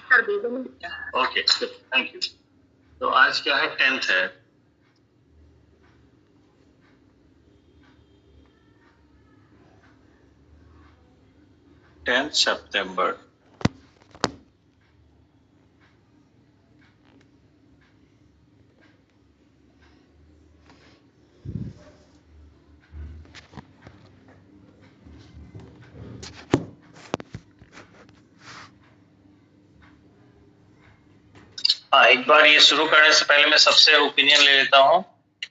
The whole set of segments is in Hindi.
कर दीजिए। Okay, thank you. तो आज क्या है, 10th है। September। हाँ, एक बार ये शुरू करने से पहले मैं सबसे ओपिनियन ले लेता हूँ।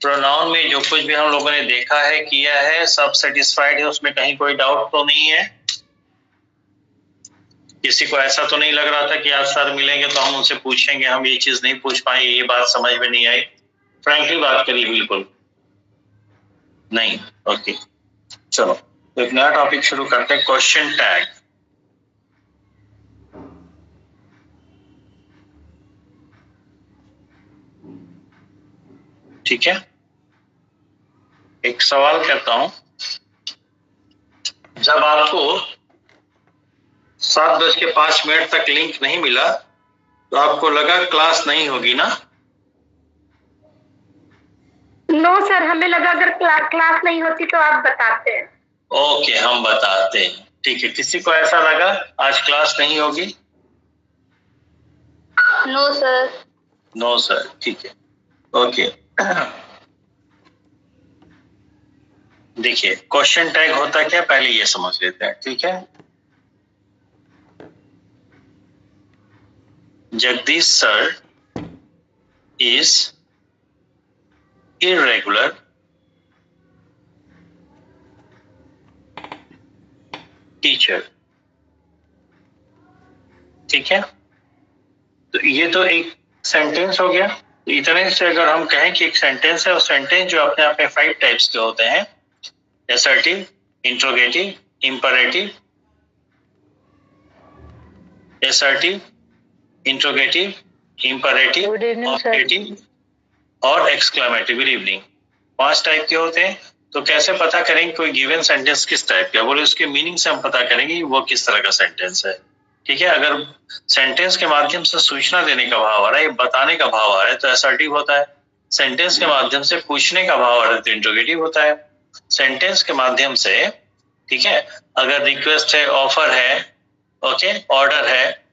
प्रोनाउन में जो कुछ भी हम लोगों ने देखा है, किया है, सब सेटिस्फाइड है, उसमें कहीं कोई डाउट तो नहीं है? किसी को ऐसा तो नहीं लग रहा था कि आज सर मिलेंगे तो हम उनसे पूछेंगे, हम ये चीज नहीं पूछ पाए, ये बात समझ में नहीं आई? फ्रैंकली बात करिए, बिल्कुल नहीं। ओके, चलो तो एक नया टॉपिक शुरू करते हैं, क्वेश्चन टैग। ठीक है, एक सवाल करता हूं। जब आपको 7:05 तक लिंक नहीं मिला तो आपको लगा क्लास नहीं होगी ना? नो सर, हमें लगा अगर क्लास नहीं होती तो आप बताते हैं। ओके, हम बताते हैं। ठीक है, किसी को ऐसा लगा आज क्लास नहीं होगी? No sir. नो सर, ठीक है, ओके। देखिए, क्वेश्चन टैग होता क्या, पहले ये समझ लेते हैं, ठीक है। Jagdish sir is irregular teacher. ठीक है, तो ये तो एक सेंटेंस हो गया। तो इतने से अगर हम कहें कि एक सेंटेंस है, और सेंटेंस जो अपने आप में 5 टाइप्स के होते हैं, assertive, interrogative, imperative, assertive, interrogative, imperative, objective और एक्सक्लेमेटिव। Good evening. 5 टाइप के होते हैं। तो कैसे पता करेंगे कोई गिवन सेंटेंस किस टाइप का, बोले उसके मीनिंग से हम पता करेंगे वो किस तरह का सेंटेंस है। ठीक है, अगर सेंटेंस के माध्यम से सूचना देने का भाव आ रहा है, बताने का भाव आ रहा है तो असर्टिव होता है। सेंटेंस के माध्यम से पूछने का भाव आ रहा है तो इंट्रोगेटिव होता है। सेंटेंस के माध्यम से, ठीक है, अगर रिक्वेस्ट है, ऑफर है, ओके, ऑर्डर है,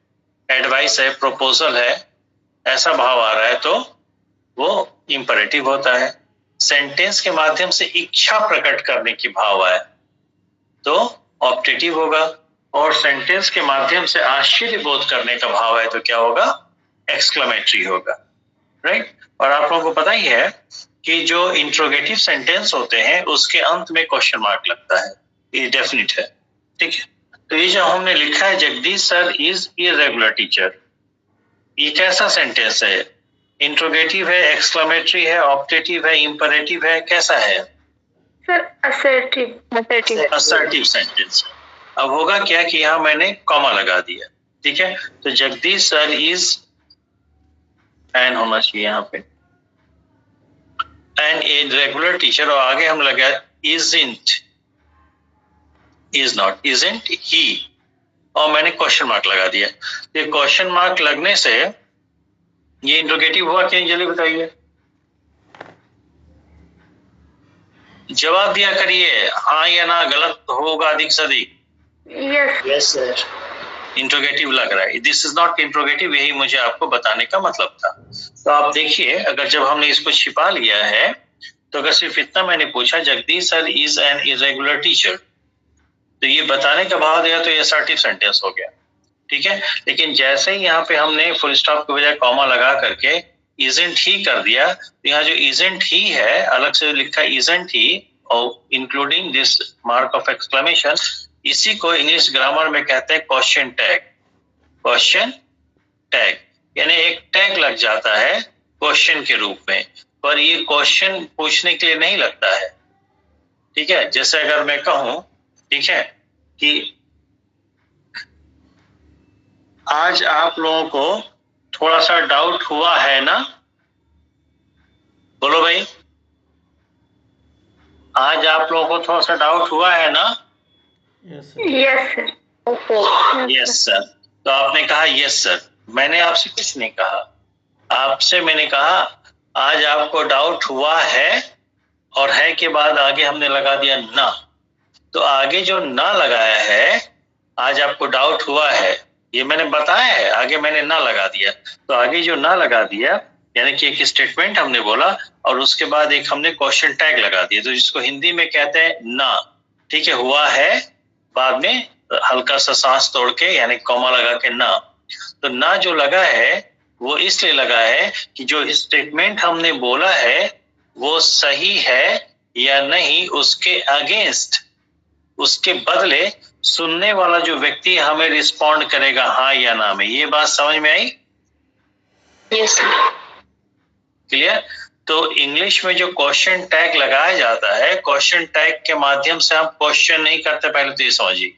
एडवाइस है, प्रपोजल है, ऐसा भाव आ रहा है तो वो इंपरेटिव होता है। सेंटेंस के माध्यम से इच्छा प्रकट करने की भाव आए तो ऑप्टेटिव होगा, और सेंटेंस के माध्यम से आश्चर्य बोध करने का भाव है तो क्या होगा, एक्सक्लेमेटरी होगा। राइट। और आप लोगों को पता ही है कि जो इंट्रोगेटिव सेंटेंस होते हैं उसके अंत में क्वेश्चन मार्क लगता है, ये डेफिनेट है। ठीक है, तो ये जो हमने लिखा है Jagdish sir is irregular teacher, ये कैसा सेंटेंस है? इंट्रोगेटिव है, एक्सक्लेमेटरी है, ऑप्टेटिव है, इंपरेटिव है, कैसा है सर? Assertive sentence. अब होगा क्या कि यहाँ मैंने कॉमा लगा दिया, ठीक है। तो जगदीश सर इज, एन होना चाहिए यहाँ पे, एन ए रेगुलर टीचर, और आगे हम लगा isn't, is not, isn't he, और मैंने क्वेश्चन मार्क लगा दिया। ये क्वेश्चन मार्क लगने से ये इंट्रोगेटिव हुआ क्या, जल्दी बताइए, जवाब दिया करिए, हाँ या ना, गलत होगा अधिक से अधिक। Yes sir. इंट्रोगेटिव लग रहा है, दिस इज नॉट इंट्रोगेटिव, यही मुझे आपको बताने का मतलब था। तो आप देखिए, अगर जब हमने इसको छिपा लिया है तो अगर सिर्फ इतना मैंने पूछा Jagdish sir is an irregular teacher, तो ये बताने का भाव दिया तो ये असर्टिव सेंटेंस हो गया। ठीक है, लेकिन जैसे ही यहाँ पे हमने फुल स्टॉप के बजाय कॉमा लगा करके इजेंट ही कर दिया, तो यहाँ जो इजेंट ही है अलग से लिखा इजेंट ही और including this mark of exclamation, इसी को इंग्लिश ग्रामर में कहते हैं क्वेश्चन टैग। क्वेश्चन टैग यानी एक टैग लग जाता है क्वेश्चन के रूप में, पर ये क्वेश्चन पूछने के लिए नहीं लगता है। ठीक है, जैसे अगर मैं कहूं, ठीक है, कि आज आप लोगों को थोड़ा सा डाउट हुआ है ना, बोलो भाई, आज आप लोगों को थोड़ा सा डाउट हुआ है ना? Yes sir. Yes sir. तो आपने कहा यस सर, मैंने आपसे कुछ नहीं कहा, आपसे मैंने कहा आज आपको डाउट हुआ है, और है के बाद आगे हमने लगा दिया ना। तो आगे जो ना लगाया है, आज आपको डाउट हुआ है, ये मैंने बताया है, आगे मैंने ना लगा दिया। तो आगे जो ना लगा दिया यानी कि एक स्टेटमेंट हमने बोला और उसके बाद एक हमने क्वेश्चन टैग लगा दिया, तो जिसको हिंदी में कहते हैं ना। ठीक है, हुआ है, बाद में हल्का सा सांस तोड़ के यानी कॉमा लगा के ना। तो ना जो लगा है वो इसलिए लगा है कि जो स्टेटमेंट हमने बोला है वो सही है या नहीं, उसके अगेंस्ट, उसके बदले सुनने वाला जो व्यक्ति हमें रिस्पॉन्ड करेगा हाँ या ना में। ये बात समझ में आई? यस। क्लियर? तो इंग्लिश में जो क्वेश्चन टैग लगाया जाता है, क्वेश्चन टैग के माध्यम से हम क्वेश्चन नहीं करते, पहले तो ये समझिए।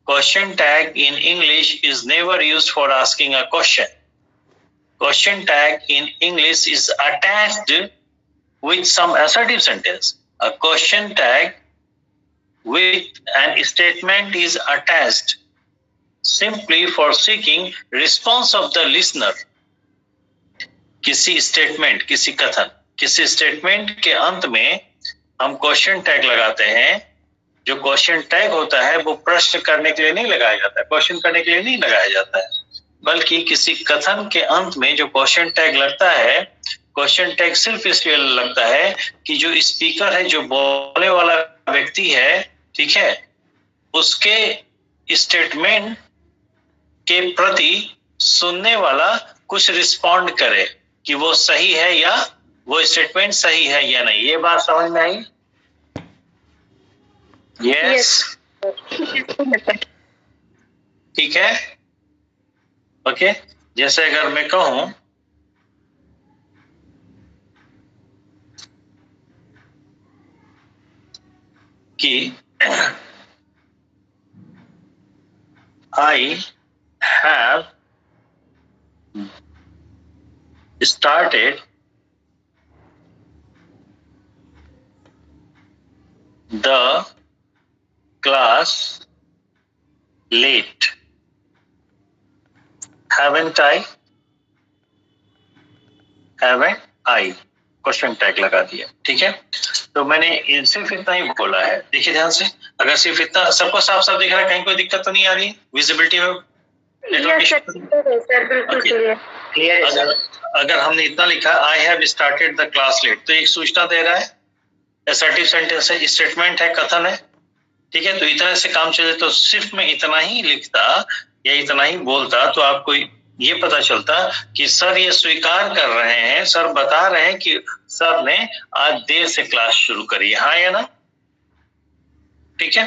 Question tag in English is never used for asking a question. Question tag in English is attached with some assertive sentence. A question tag with an statement is attached simply for seeking response of the listener. किसी स्टेटमेंट, किसी कथन, किसी स्टेटमेंट के अंत में हम क्वेश्चन टैग लगाते हैं। जो क्वेश्चन टैग होता है वो प्रश्न करने के लिए नहीं लगाया जाता है, क्वेश्चन करने के लिए नहीं लगाया जाता है, बल्कि किसी कथन के अंत में जो क्वेश्चन टैग लगता है, क्वेश्चन टैग सिर्फ इसलिए लगता है कि जो स्पीकर है, जो बोलने वाला व्यक्ति है, ठीक है, उसके स्टेटमेंट के प्रति सुनने वाला कुछ रिस्पॉन्ड करे कि वो सही है या वो स्टेटमेंट सही है या नहीं। ये बात समझ में आई? यस, ठीक है, ओके। जैसे अगर मैं कहूं कि I have started the class late, haven't I? haven't I? Question tag लगा दिया, ठीक है। तो मैंने सिर्फ इतना ही बोला है, देखिए ध्यान से। अगर सिर्फ इतना, सबको साफ साफ दिख रहा है, कहीं कोई दिक्कत तो नहीं आ रही विजिबिलिटी में? अगर हमने इतना लिखा I have started the class late, तो एक सूचना दे रहा है, असर्टिव सेंटेंस है, स्टेटमेंट है, कथन है, ठीक है। तो इतना से काम चले, तो सिर्फ मैं इतना ही लिखता या इतना ही बोलता तो आपको ये पता चलता कि सर ये स्वीकार कर रहे हैं, सर बता रहे हैं कि सर ने आज देर से क्लास शुरू करी, हाँ या ना, ठीक है।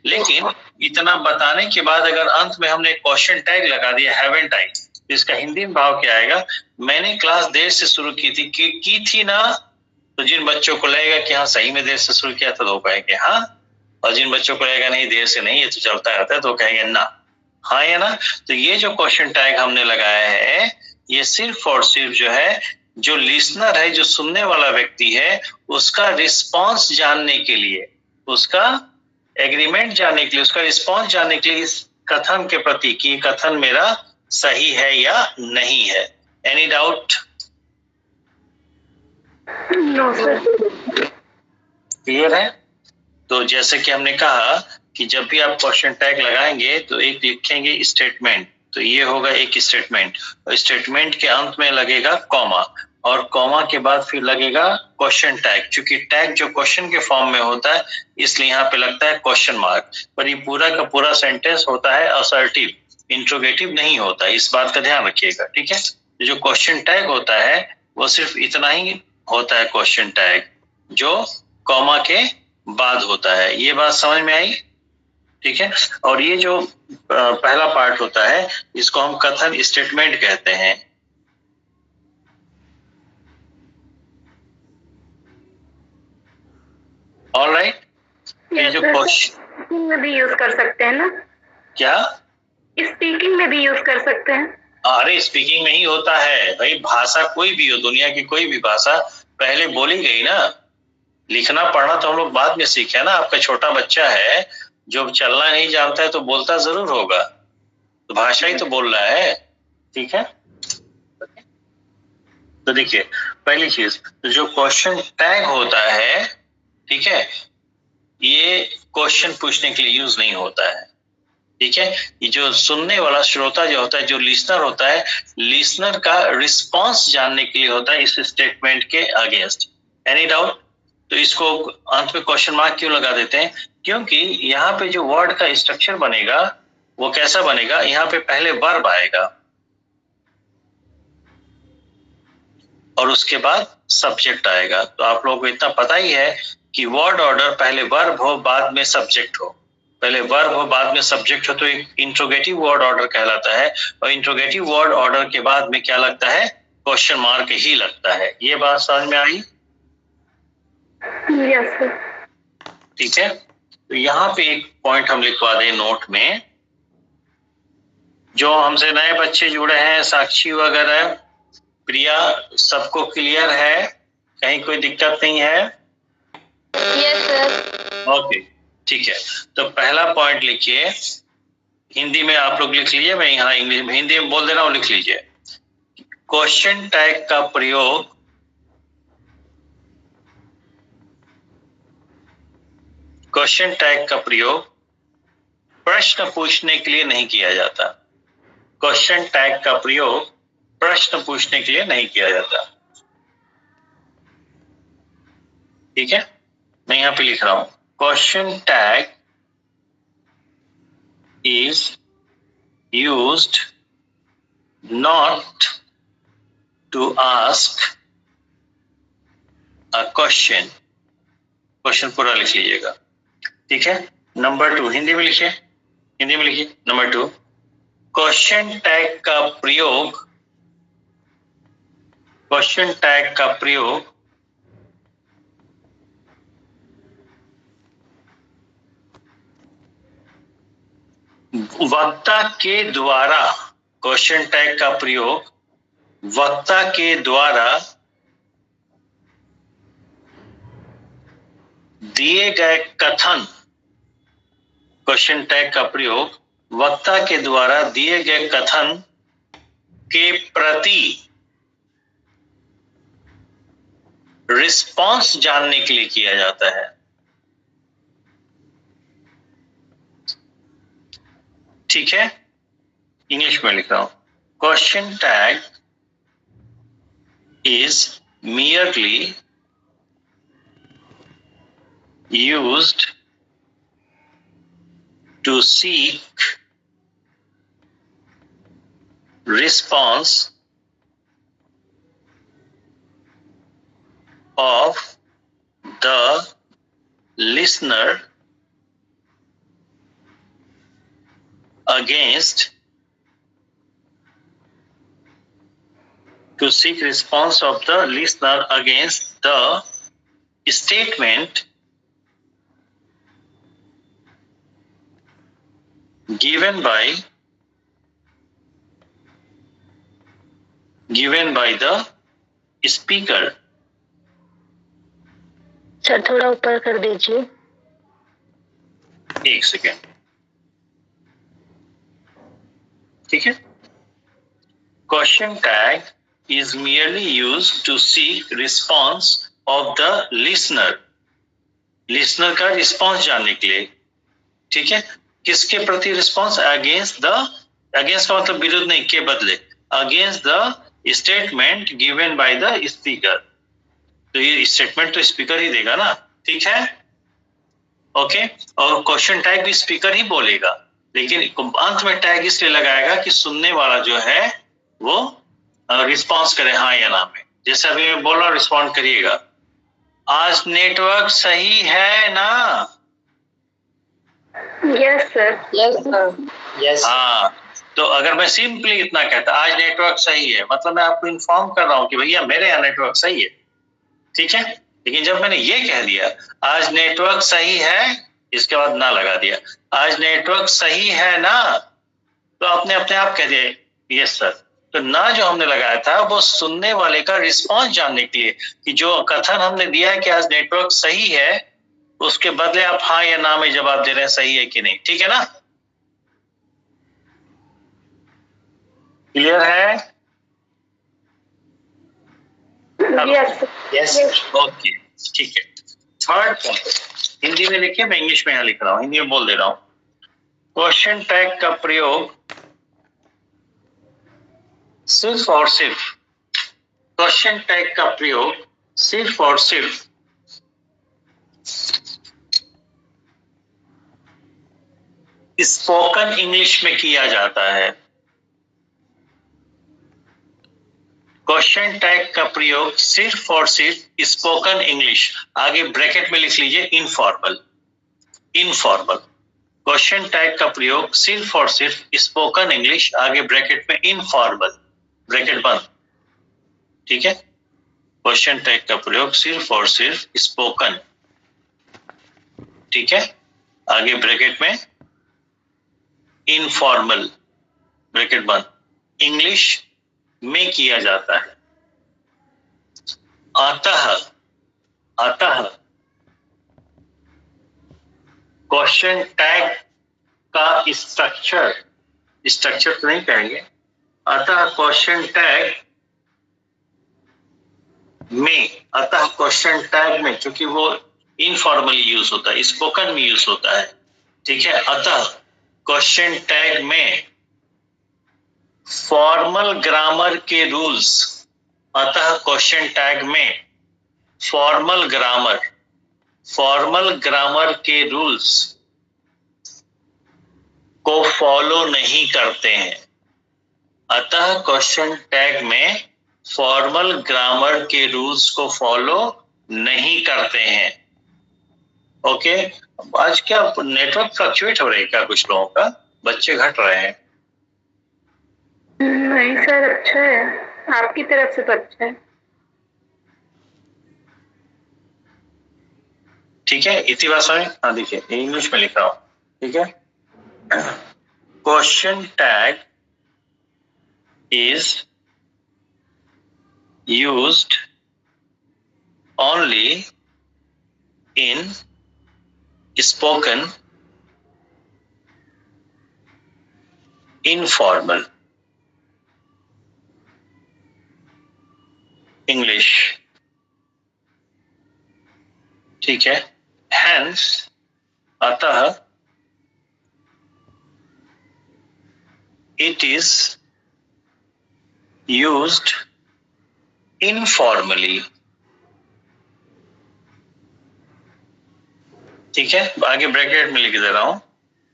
लेकिन इतना बताने के बाद अगर अंत में हमने क्वेश्चन टैग लगा दिया हैवंट आई, तो इसका हिंदी में भाव क्या आएगा? मैंने क्लास देर से शुरू की थी, की थी ना। तो जिन बच्चों को लगेगा कि हाँ सही में देर से शुरू किया था तो वो कहेंगे हाँ, और जिन बच्चों को लगेगा नहीं देर से नहीं, ये तो चलता रहता है, तो कहेंगे ना, हाँ या ना। तो ये जो क्वेश्चन टैग हमने लगाया है, ये सिर्फ और सिर्फ जो है, जो लिसनर है, जो सुनने वाला व्यक्ति है, उसका रिस्पॉन्स जानने के लिए, उसका एग्रीमेंट जानने के लिए, उसका रिस्पॉन्स जानने के लिए इस कथन के प्रति कि कथन मेरा सही है या नहीं है। Any doubt? No sir. Clear है? तो जैसे कि हमने कहा कि जब भी आप क्वेश्चन टैग लगाएंगे तो एक लिखेंगे स्टेटमेंट, तो ये होगा एक स्टेटमेंट, और स्टेटमेंट के अंत में लगेगा कॉमा, और कॉमा के बाद फिर लगेगा क्वेश्चन टैग। चूंकि टैग जो क्वेश्चन के फॉर्म में होता है इसलिए यहाँ पे लगता है क्वेश्चन मार्क, पर ये पूरा का पूरा सेंटेंस होता है असर्टिव, इंट्रोगेटिव नहीं होता है, इस बात का ध्यान रखिएगा, ठीक है। जो क्वेश्चन टैग होता है वो सिर्फ इतना ही होता है, क्वेश्चन टैग जो कॉमा के बाद होता है। ये बात समझ में आई? ठीक है। और ये जो पहला पार्ट होता है इसको हम कथन स्टेटमेंट कहते हैं। ऑलराइट, ये जो स्पीकिंग में भी यूज कर सकते हैं ना? क्या स्पीकिंग में भी यूज कर सकते हैं? अरे स्पीकिंग में ही होता है भाई, भाषा कोई भी हो, दुनिया की कोई भी भाषा पहले बोली गई ना। लिखना पढ़ना तो हम लोग बाद में सीखे ना। आपका छोटा बच्चा है जो चलना नहीं जानता है तो बोलता जरूर होगा, तो भाषा ही तो बोल रहा है। ठीक है। तो देखिए पहली चीज, तो जो क्वेश्चन टैग होता है, ठीक है, ये क्वेश्चन पूछने के लिए यूज नहीं होता है, ठीक है। ये जो सुनने वाला श्रोता जो होता है, जो लिसनर होता है, लिसनर का रिस्पांस जानने के लिए होता है इस स्टेटमेंट के अगेंस्ट। Any doubt? तो इसको अंत में क्वेश्चन मार्क क्यों लगा देते हैं? क्योंकि यहाँ पे जो वर्ड का स्ट्रक्चर बनेगा वो कैसा बनेगा, यहाँ पे पहले वर्ब आएगा और उसके बाद सब्जेक्ट आएगा। तो आप लोगों को इतना पता ही है कि वर्ड ऑर्डर पहले वर्ब हो बाद में सब्जेक्ट हो, पहले वर्ब हो बाद में सब्जेक्ट हो, तो एक इंट्रोगेटिव वर्ड ऑर्डर कहलाता है। और इंट्रोगेटिव वर्ड ऑर्डर के बाद में क्या लगता है? क्वेश्चन मार्क ही लगता है। ये बात समझ में आई? Yes sir. ठीक है। तो यहाँ पे एक पॉइंट हम लिखवा दें नोट में, जो हमसे नए बच्चे जुड़े हैं, साक्षी वगैरह, प्रिया, सबको क्लियर है? कहीं कोई दिक्कत नहीं है? Yes sir. ओके, ठीक है। तो पहला पॉइंट लिखिए, हिंदी में आप लोग लिख लीजिए, मैं यहाँ इंग्लिश में हिंदी में बोल दे रहा हूँ, लिख लीजिए। क्वेश्चन टैग का प्रयोग प्रश्न पूछने के लिए नहीं किया जाता। क्वेश्चन टैग का प्रयोग प्रश्न पूछने के लिए नहीं किया जाता, ठीक है। मैं यहाँ पे लिख रहा हूं, question tag is used not to ask a question. Question पूरा लिख लीजिएगा, ठीक है। नंबर 2 हिंदी में लिखिए, हिंदी में लिखिए। नंबर 2, क्वेश्चन टैग का प्रयोग वक्ता के द्वारा, क्वेश्चन टैग का प्रयोग वक्ता के द्वारा दिए गए कथन, क्वेश्चन टैग का प्रयोग वक्ता के द्वारा दिए गए कथन के प्रति रिस्पांस जानने के लिए किया जाता है, ठीक है। इंग्लिश में लिख रहा हूं, question tag is merely used to seek response of the listener against the statement given by the speaker। Sir थोड़ा ऊपर कर दीजिए। एक सेकेंड, ठीक है। Question tag is merely used to seek response of the listener, listener का रिस्पांस जानने के लिए, ठीक है। किसके प्रति रिस्पांस? अगेंस्ट का मतलब विरुद्ध नहीं, के बदले, against the statement given by the speaker. तो ये स्टेटमेंट तो स्पीकर ही देगा ना, ठीक है, ओके। और क्वेश्चन टैग भी स्पीकर ही बोलेगा, लेकिन अंत में टैग इसलिए लगाएगा कि सुनने वाला जो है वो रिस्पांस करे हाँ या ना में। जैसे अभी मैं बोल रहा हूं, रिस्पॉन्ड करिएगा। आज नेटवर्क सही है ना? Yes sir. Yes sir. Yes. हाँ, तो अगर मैं सिंपली इतना कहता आज नेटवर्क सही है, मतलब मैं आपको इन्फॉर्म कर रहा हूं कि भैया मेरे यहाँ नेटवर्क सही है, ठीक है। लेकिन जब मैंने ये कह दिया आज नेटवर्क सही है, इसके बाद ना लगा दिया, आज नेटवर्क सही है ना, तो आपने अपने आप कह दिया यस सर। तो ना जो हमने लगाया था वो सुनने वाले का रिस्पांस जानने के लिए कि जो कथन हमने दिया है कि आज नेटवर्क सही है, उसके बदले आप हाँ या ना में जवाब दे रहे हैं सही है कि नहीं, ठीक है ना। क्लियर है? यस यस, ओके, ठीक है। थर्ड पॉइंट हिंदी में लिखिए, मैं इंग्लिश में यहाँ लिख रहा हूँ, हिंदी में बोल दे रहा हूँ। क्वेश्चन टैग का प्रयोग सिर्फ और सिर्फ, क्वेश्चन टैग का प्रयोग सिर्फ और सिर्फ स्पोकन इंग्लिश में किया जाता है। क्वेश्चन टैग का प्रयोग सिर्फ और सिर्फ स्पोकन इंग्लिश, आगे ब्रैकेट में लिख लीजिए इनफॉर्मल, इनफॉर्मल। क्वेश्चन टैग का प्रयोग सिर्फ और सिर्फ स्पोकन इंग्लिश, आगे ब्रैकेट में इनफॉर्मल, ब्रैकेट बंद, ठीक है। क्वेश्चन टैग का प्रयोग सिर्फ और सिर्फ स्पोकन, ठीक है, आगे ब्रैकेट में इनफॉर्मल, ब्रैकेट बंद, इंग्लिश में किया जाता है। अतः, अतः क्वेश्चन टैग का स्ट्रक्चर, स्ट्रक्चर तो नहीं कहेंगे, अतः क्वेश्चन टैग में, अतः क्वेश्चन टैग में, क्योंकि वो इनफॉर्मली यूज होता है, स्पोकन में यूज होता है, ठीक है। अतः क्वेश्चन टैग में फॉर्मल ग्रामर के रूल्स, अतः क्वेश्चन टैग में फॉर्मल ग्रामर, फॉर्मल ग्रामर के रूल्स को फॉलो नहीं करते हैं। अतः क्वेश्चन टैग में फॉर्मल ग्रामर के रूल्स को फॉलो नहीं करते हैं। ओके, आज क्या नेटवर्क फ्लक्चुएट हो रही है क्या कुछ लोगों का? बच्चे घट रहे हैं? नहीं सर, अच्छा है, आपकी तरफ से तो अच्छा है। ठीक है, इसी भाषा में, हाँ देखिए इंग्लिश में लिख रहा हूं, ठीक है। Question tag is used only in spoken informal English, ठीक है। Hence, अतः it is used informally, ठीक है। आगे ब्रैकेट में लिख दे रहा हूं,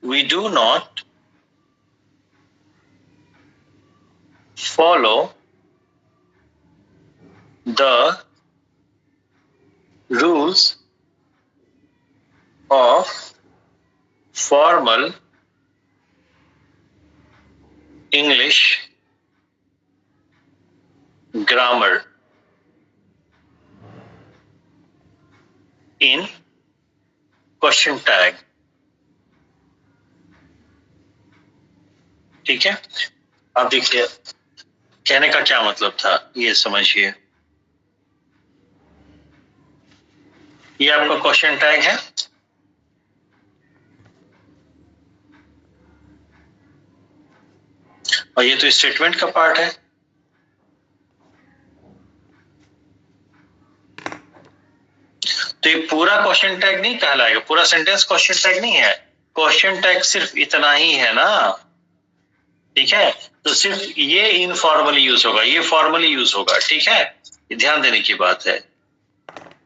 we do not follow the rules of formal English grammar in question tag, ठीक है। अब देखिए कहने का क्या मतलब था, ये समझिए। ये आपका क्वेश्चन टैग है, और ये तो स्टेटमेंट का पार्ट है। तो ये पूरा क्वेश्चन टैग नहीं कहलाएगा, पूरा सेंटेंस क्वेश्चन टैग नहीं है। क्वेश्चन टैग सिर्फ इतना ही है ना, ठीक है। तो सिर्फ ये इनफॉर्मली यूज होगा, ये फॉर्मली यूज होगा, ठीक है। ये ध्यान देने की बात है,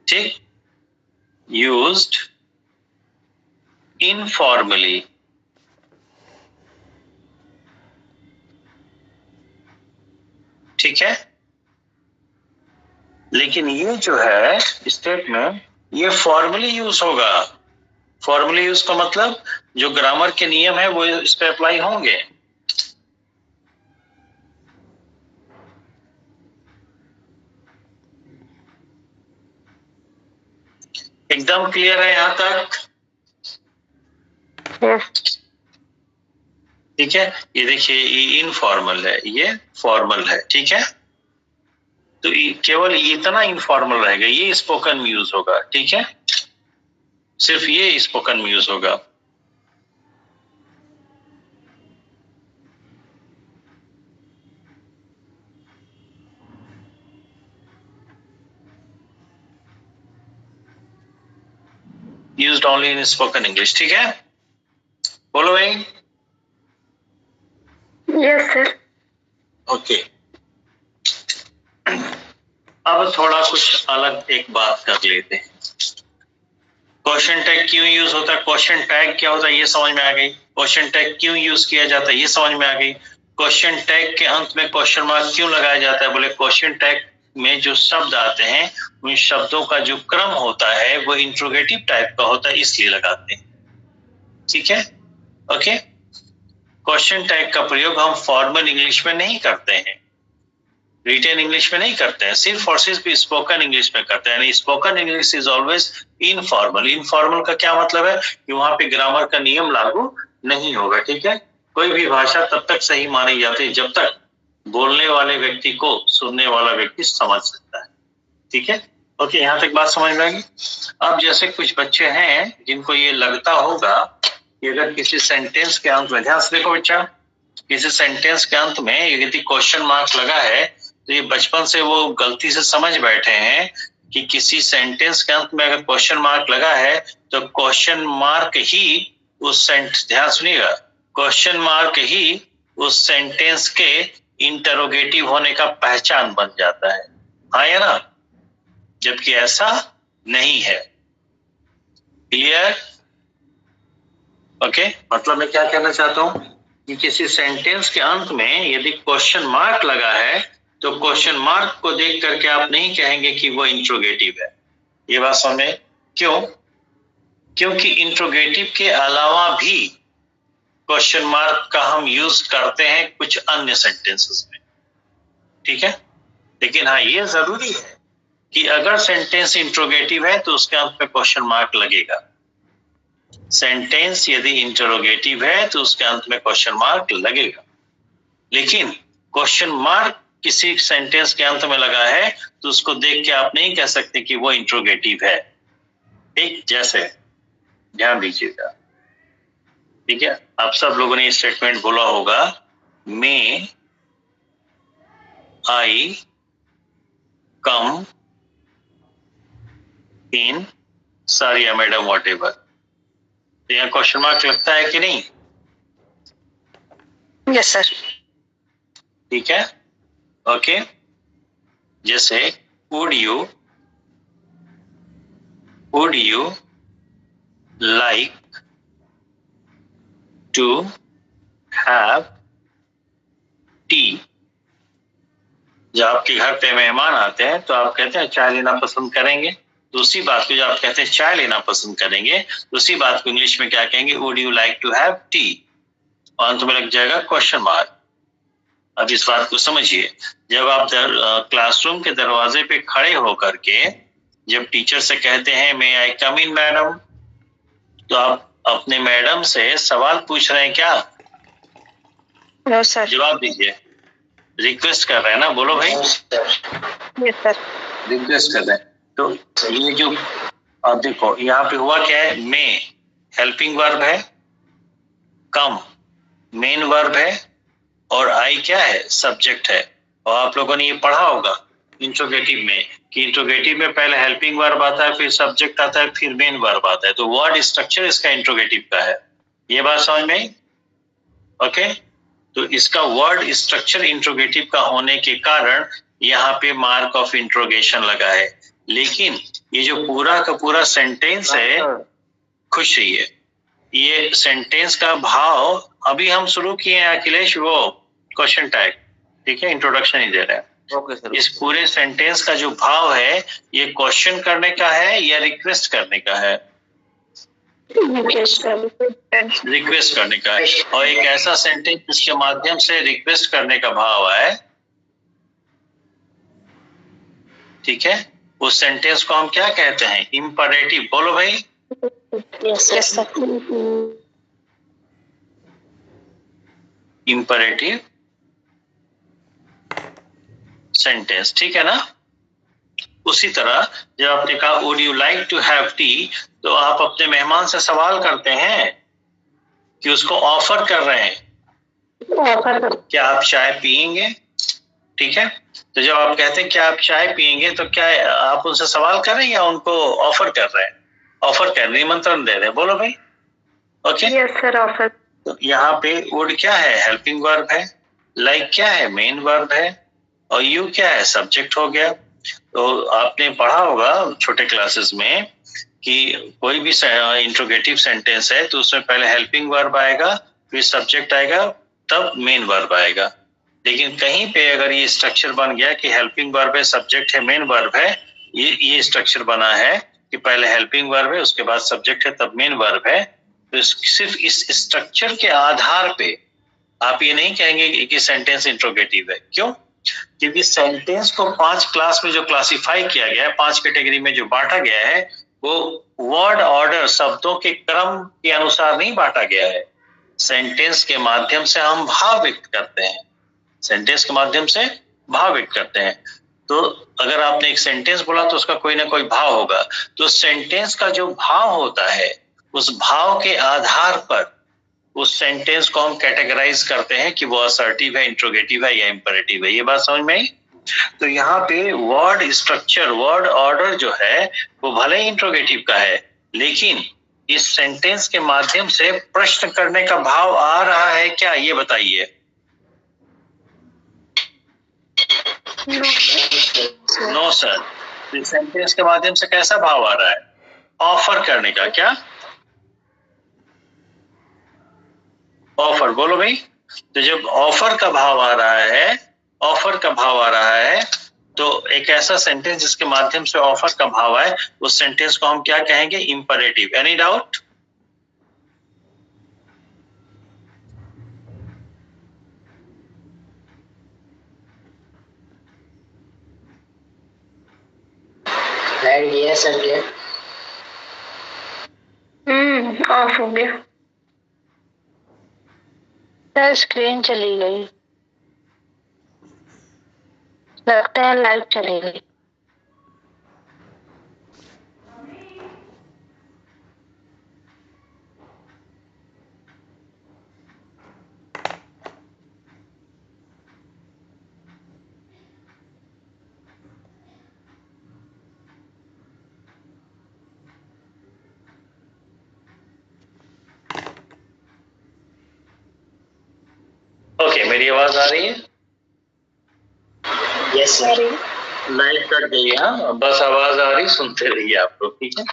ठीक। यूज्ड इनफॉर्मली, ठीक है। लेकिन ये जो है स्टेटमेंट, ये फॉर्मली यूज होगा। फॉर्मली यूज का मतलब जो ग्रामर के नियम है वो इस पे अप्लाई होंगे। एकदम क्लियर है यहां तक? ठीक है। ये देखिए, ये इनफॉर्मल है, ये फॉर्मल है, ठीक है। तो केवल इतना इनफॉर्मल रहेगा, ये स्पोकन में यूज होगा, ठीक है। सिर्फ ये स्पोकन में यूज होगा। used only in spoken English. ठीक है, बोलो भाई. Yes sir. ओके, अब थोड़ा कुछ अलग एक बात कर लेते हैं. क्वेश्चन टैग क्यों यूज होता है, क्वेश्चन टैग क्या होता है ये समझ में आ गई. क्वेश्चन टैग क्यों यूज किया जाता है ये समझ में आ गई. क्वेश्चन टैग के अंत में क्वेश्चन मार्क क्यों लगाया जाता है, बोले क्वेश्चन टैग में जो शब्द आते हैं उन शब्दों का जो क्रम होता है वो इंट्रोगेटिव टाइप का होता है, इसलिए लगाते हैं. ठीक है, ओके. क्वेश्चन टैग का प्रयोग हम फॉर्मल इंग्लिश में नहीं करते हैं, रिटन इंग्लिश में नहीं करते हैं, सिर्फ और सिर्फ स्पोकन इंग्लिश में करते हैं. Spoken English is always informal. Informal का क्या मतलब है कि वहां पे ग्रामर का नियम लागू नहीं होगा. ठीक है, कोई भी भाषा तब तक सही मानी जाती है जब तक बोलने वाले व्यक्ति को सुनने वाला व्यक्ति समझ सकता है. ठीक है, ओके, यहाँ तक बात समझ में आएगी. अब जैसे कुछ बच्चे हैं जिनको ये लगता होगा कि अगर किसी सेंटेंस के अंत में, ध्यान से देखो बच्चा, किसी सेंटेंस के अंत में यदि क्वेश्चन मार्क लगा है तो ये बचपन से वो गलती से समझ बैठे हैं कि किसी सेंटेंस के अंत में अगर क्वेश्चन मार्क लगा है तो क्वेश्चन मार्क ही उस ध्यान सुनिएगा, क्वेश्चन मार्क ही उस सेंटेंस के इंटरोगेटिव होने का पहचान बन जाता है. हाँ या ना, जबकि ऐसा नहीं है. Clear, okay. मतलब मैं क्या कहना चाहता हूं कि किसी सेंटेंस के अंत में यदि क्वेश्चन मार्क लगा है तो क्वेश्चन मार्क को देख करके आप नहीं कहेंगे कि वो इंट्रोगेटिव है. ये बात समझ, क्यों? क्योंकि इंट्रोगेटिव के अलावा भी क्वेश्चन मार्क का हम यूज करते हैं कुछ अन्य सेंटेंसेस में. ठीक है, लेकिन हाँ ये जरूरी है कि अगर सेंटेंस इंट्रोगेटिव है तो उसके अंत में क्वेश्चन मार्क लगेगा. सेंटेंस यदि इंटरोगेटिव है तो उसके अंत में क्वेश्चन मार्क लगेगा. लेकिन क्वेश्चन मार्क किसी सेंटेंस के अंत में लगा है तो उसको देख के आप नहीं कह सकते कि वो इंट्रोगेटिव है. ठीक, जैसे ध्यान दीजिएगा. ठीक है, आप सब लोगों ने स्टेटमेंट बोला होगा, मे आई कम इन, सारिया मैडम, वॉट एवर. यहाँ क्वेश्चन मार्क लगता है कि नहीं? Yes sir. ठीक है, ओके. जैसे would you like to have tea. जब आपके घर पे मेहमान आते हैं तो आप कहते हैं चाय लेना पसंद करेंगे. दूसरी बात को जब आप कहते हैं चाय लेना पसंद करेंगे, दूसरी बात को इंग्लिश में क्या कहेंगे, would you like to have tea. और अंत में लग जाएगा क्वेश्चन मार्क. अब इस बात को समझिए, जब आप क्लासरूम के दरवाजे पे खड़े होकर के जब टीचर से कहते हैं मे आई कम इन मैडम, तो आप अपने मैडम से सवाल पूछ रहे हैं क्या? No sir. जवाब दीजिए. रिक्वेस्ट कर रहे हैं ना, बोलो भाई. Yes sir. रिक्वेस्ट कर रहे हैं. तो ये जो अब देखो यहाँ पे हुआ क्या है, मे हेल्पिंग वर्ब है, कम मेन वर्ब है और आई क्या है, सब्जेक्ट है. और आप लोगों ने ये पढ़ा होगा इंट्रोगेटिव में कि इंट्रोगेटिव में पहले हेल्पिंग वर्ब आता है, फिर सब्जेक्ट आता है, फिर मेन वर्ब आता है. तो वर्ड स्ट्रक्चर इसका इंट्रोगेटिव का है. ये बात समझ में आई? ओके, तो इसका वर्ड स्ट्रक्चर इंट्रोगेटिव का होने के कारण यहाँ पे मार्क ऑफ इंट्रोगेशन लगा है. लेकिन ये जो पूरा का पूरा सेंटेंस है, खुश रहिए, ये सेंटेंस का भाव अभी हम शुरू किए हैं अखिलेश, वो क्वेश्चन टैग. ठीक है, इंट्रोडक्शन ही दे रहे हैं. Okay sir. इस पूरे सेंटेंस का जो भाव है ये क्वेश्चन करने का है या रिक्वेस्ट करने का है? रिक्वेस्ट करने का है. और एक ऐसा सेंटेंस जिसके माध्यम से रिक्वेस्ट करने का भाव है, ठीक है, उस सेंटेंस को हम क्या कहते हैं, इंपरेटिव. बोलो भाई. Yes sir. Imperative sentence. ठीक है ना. उसी तरह जब आपने कहा would you like to have tea, तो आप अपने मेहमान से सवाल करते हैं कि उसको ऑफर कर रहे हैं, क्या आप चाय पियेंगे. ठीक है, तो जब आप कहते हैं क्या आप चाय पियेंगे तो क्या आप उनसे सवाल कर रहे हैं या उनको ऑफर कर रहे हैं? ऑफर कर निमंत्रण दे रहे, बोलो भाई। Okay yes sir, offer. तो यहाँ पे वुड क्या है, हेल्पिंग वर्ब है, लाइक क्या है, मेन वर्ब है, और यू क्या है, सब्जेक्ट हो गया। तो आपने पढ़ा होगा छोटे क्लासेस में कि कोई भी इंट्रोगेटिव सेंटेंस है तो उसमें पहले हेल्पिंग वर्ब आएगा, फिर सब्जेक्ट आएगा, तब मेन वर्ब आएगा। लेकिन कहीं पे अगर ये स्ट्रक्चर बन गया कि हेल्पिंग वर्ब है, सब्जेक्ट है, मेन वर्ब है, ये स्ट्रक्चर बना है कि पहले हेल्पिंग वर्ब है, उसके बाद सब्जेक्ट है, तब मेन वर्ब है, तो सिर्फ इस स्ट्रक्चर के आधार पे आप ये नहीं कहेंगे कि सेंटेंस इंट्रोगेटिव है। क्यों? क्योंकि सेंटेंस को 5 क्लास में जो क्लासिफाई किया गया है, 5 कैटेगरी में जो बांटा गया है, वो वर्ड ऑर्डर, शब्दों के क्रम के अनुसार नहीं बांटा गया है। सेंटेंस के माध्यम से हम भाव व्यक्त करते हैं, सेंटेंस के माध्यम से भाव व्यक्त करते हैं। तो अगर आपने एक सेंटेंस बोला तो उसका कोई ना कोई भाव होगा, तो सेंटेंस का जो भाव होता है, उस भाव के आधार पर उस सेंटेंस को हम कैटेगराइज करते हैं कि वो असर्टिव है, इंट्रोगेटिव है या इंपरेटिव है। ये बात समझ में आई? तो यहाँ पे वर्ड स्ट्रक्चर, वर्ड ऑर्डर जो है वो भले ही इंट्रोगेटिव का है, लेकिन इस सेंटेंस के माध्यम से प्रश्न करने का भाव आ रहा है क्या, ये बताइए। No sir. इस सेंटेंस के माध्यम से कैसा भाव आ रहा है, ऑफर करने का। क्या ऑफर, बोलो भाई। तो जब ऑफर का भाव आ रहा है, ऑफर का भाव आ रहा है, तो एक ऐसा सेंटेंस जिसके माध्यम से ऑफर का भाव आए, उस सेंटेंस को हम क्या कहेंगे, imperative. Any doubt? Yes sir. Of हो गया सर, स्क्रीन चली गई, लगता है लाइव चली गई। ओके, मेरी आवाज आ रही है? Yes sir. लाइट कट गई, हाँ बस आवाज आ रही, सुनते रहिए आप लोग, ठीक है।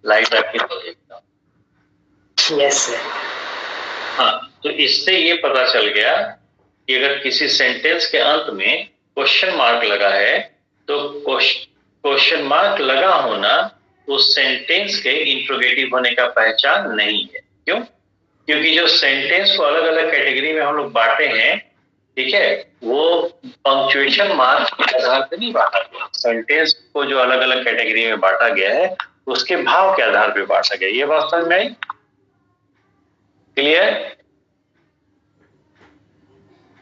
लाइट आपकी हो जाएगी। Yes sir. हाँ, तो इससे ये पता चल गया कि अगर किसी सेंटेंस के अंत में क्वेश्चन मार्क लगा है, तो क्वेश्चन मार्क लगा होना उस सेंटेंस के इंट्रोगेटिव होने का पहचान नहीं है। क्यों? क्योंकि जो सेंटेंस को अलग अलग कैटेगरी में हम लोग बांटे हैं, ठीक है, वो पंक्चुएशन मार्क के आधार पर नहीं बांटा गया। सेंटेंस को जो अलग अलग कैटेगरी में बांटा गया है, उसके भाव के आधार पर बांटा गया। ये बात समझ में आई? Clear?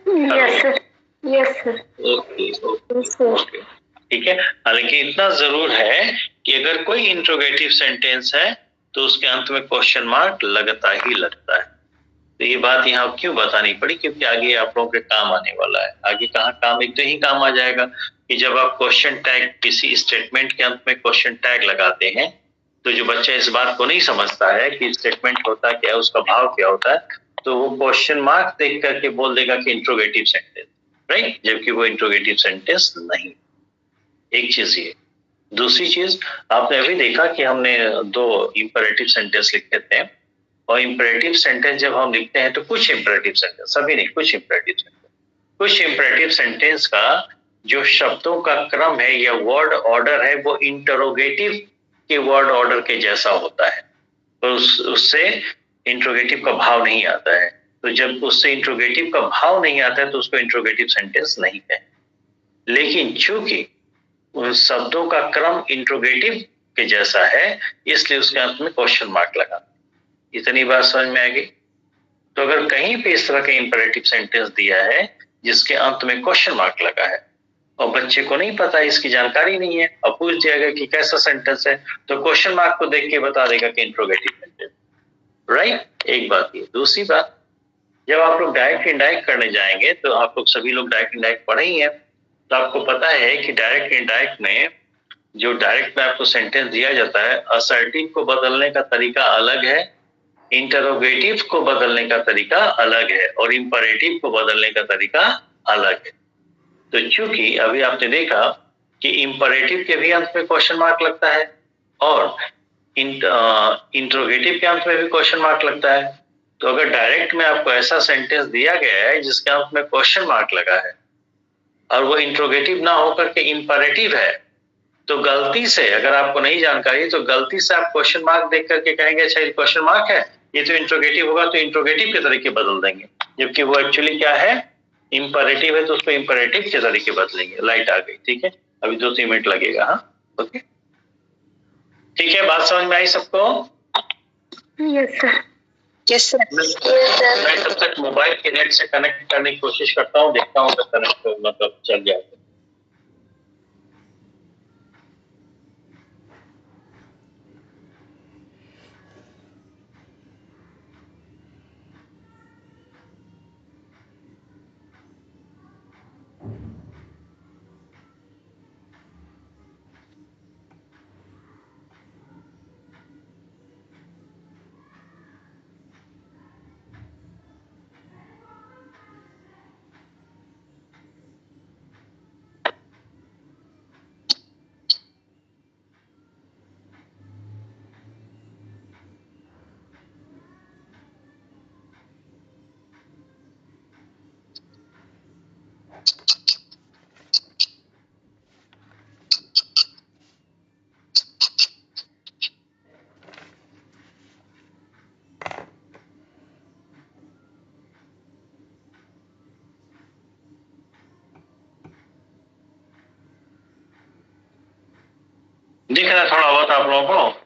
Yes sir, yes sir. Okay okay, ठीक है। हालांकि इतना जरूर है कि अगर कोई इंट्रोगेटिव सेंटेंस है तो उसके अंत में क्वेश्चन मार्क लगता ही लगता है। तो ये बात यहाँ क्यों बतानी पड़ी, क्योंकि आगे आप लोगों के काम आने वाला है। आगे कहाँ काम, एक तो ही काम आ जाएगा कि जब आप क्वेश्चन टैग, किसी स्टेटमेंट के अंत में क्वेश्चन टैग लगाते हैं, तो जो बच्चा इस बात को नहीं समझता है कि स्टेटमेंट होता क्या है, उसका भाव क्या होता है, तो वो क्वेश्चन मार्क देख करके बोल देगा कि इंट्रोगेटिव सेंटेंस, राइट, जबकि वो इंट्रोगेटिव सेंटेंस नहीं। एक चीज ये। दूसरी चीज, आपने अभी देखा कि हमने 2 इंपरेटिव सेंटेंस लिखे थे, और इंपरेटिव सेंटेंस जब हम लिखते हैं तो कुछ इंपरेटिव सेंटेंस, सभी नहीं, कुछ इंपरेटिव सेंटेंस, कुछ इंपरेटिव सेंटेंस का जो शब्दों का क्रम है या वर्ड ऑर्डर है, वो इंटरोगेटिव के वर्ड ऑर्डर के जैसा होता है, तो उससे इंट्रोगेटिव का भाव नहीं आता है। तो जब उससे इंट्रोगेटिव का भाव नहीं आता है तो उसको इंट्रोगेटिव सेंटेंस नहीं कहें। लेकिन चूंकि उन शब्दों का क्रम इंट्रोगेटिव के जैसा है, इसलिए उसके अंत में क्वेश्चन मार्क लगा। इतनी बात समझ में आ गई? तो अगर कहीं पे इस तरह का इंपरेटिव सेंटेंस दिया है जिसके अंत में क्वेश्चन मार्क लगा है और बच्चे को नहीं पता, इसकी जानकारी नहीं है, और पूछ दिया गया कि कैसा सेंटेंस है, तो क्वेश्चन मार्क को देख के बता देगा कि इंट्रोगेटिव सेंटेंस, राइट। एक बात ये। दूसरी बात, जब आप लोग डायरेक्ट इनडायरेक्ट करने जाएंगे, तो आप लोग सभी लोग डायरेक्ट इनडायरेक्ट पढ़े ही हैं, तो आपको पता है कि डायरेक्ट इनडायरेक्ट में जो डायरेक्ट में आपको सेंटेंस दिया जाता है, असर्टिव को बदलने का तरीका अलग है, इंटरोगेटिव को बदलने का तरीका अलग है और इंपरेटिव को बदलने का तरीका अलग है। तो चूंकि अभी आपने देखा कि इंपरेटिव के भी अंत में क्वेश्चन मार्क लगता है और इंटरोगेटिव के अंत में भी क्वेश्चन मार्क लगता है, तो अगर डायरेक्ट में आपको ऐसा सेंटेंस दिया गया है जिसके अंत में क्वेश्चन मार्क लगा है और वो इंटरोगेटिव ना होकर के इंपरेटिव है, तो गलती से, अगर आपको नहीं जानकारी, तो गलती से आप क्वेश्चन मार्क देख करके कहेंगे अच्छा ये क्वेश्चन मार्क है, ये तो इंटरोगेटिव होगा, तो इंटरोगेटिव के तरीके बदल देंगे, जबकि वो एक्चुअली क्या है, इंपरेटिव है, तो उसको इंपरेटिव के तरीके बदलेंगे। लाइट आ गई, ठीक है, अभी 2-3 मिनट लगेगा। हाँ, ओके, ठीक है, बात समझ में आई सबको? Yes sir. Yes sir. मैं तब तक मोबाइल के नेट से कनेक्ट करने की कोशिश करता हूँ, देखता हूँ कनेक्ट मतलब चल जाए। दिख रहा है थोड़ा बहुत आप लोगों को?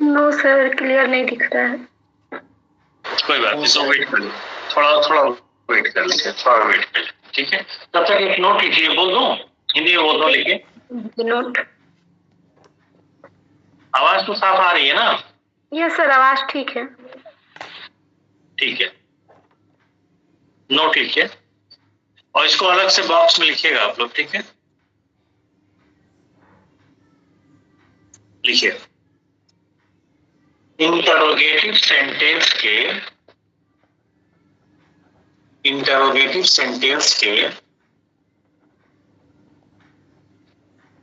नो सर, क्लियर नहीं दिख रहा है। कोई बात नहीं, तो वेट कर, थोड़ा वेट कर लीजिए, थोड़ा वेट कर लीजिए, ठीक है। तब तक एक नोट लिखिए, बोल दूं, हिंदी में बोल दो, लिखिए। नोट। आवाज तो साफ आ रही है ना? यस सर, आवाज ठीक है। ठीक है, नोट लिखिए और इसको अलग से बॉक्स में लिखिएगा आप लोग, ठीक है। लिखिए, इंटरोगेटिव सेंटेंस के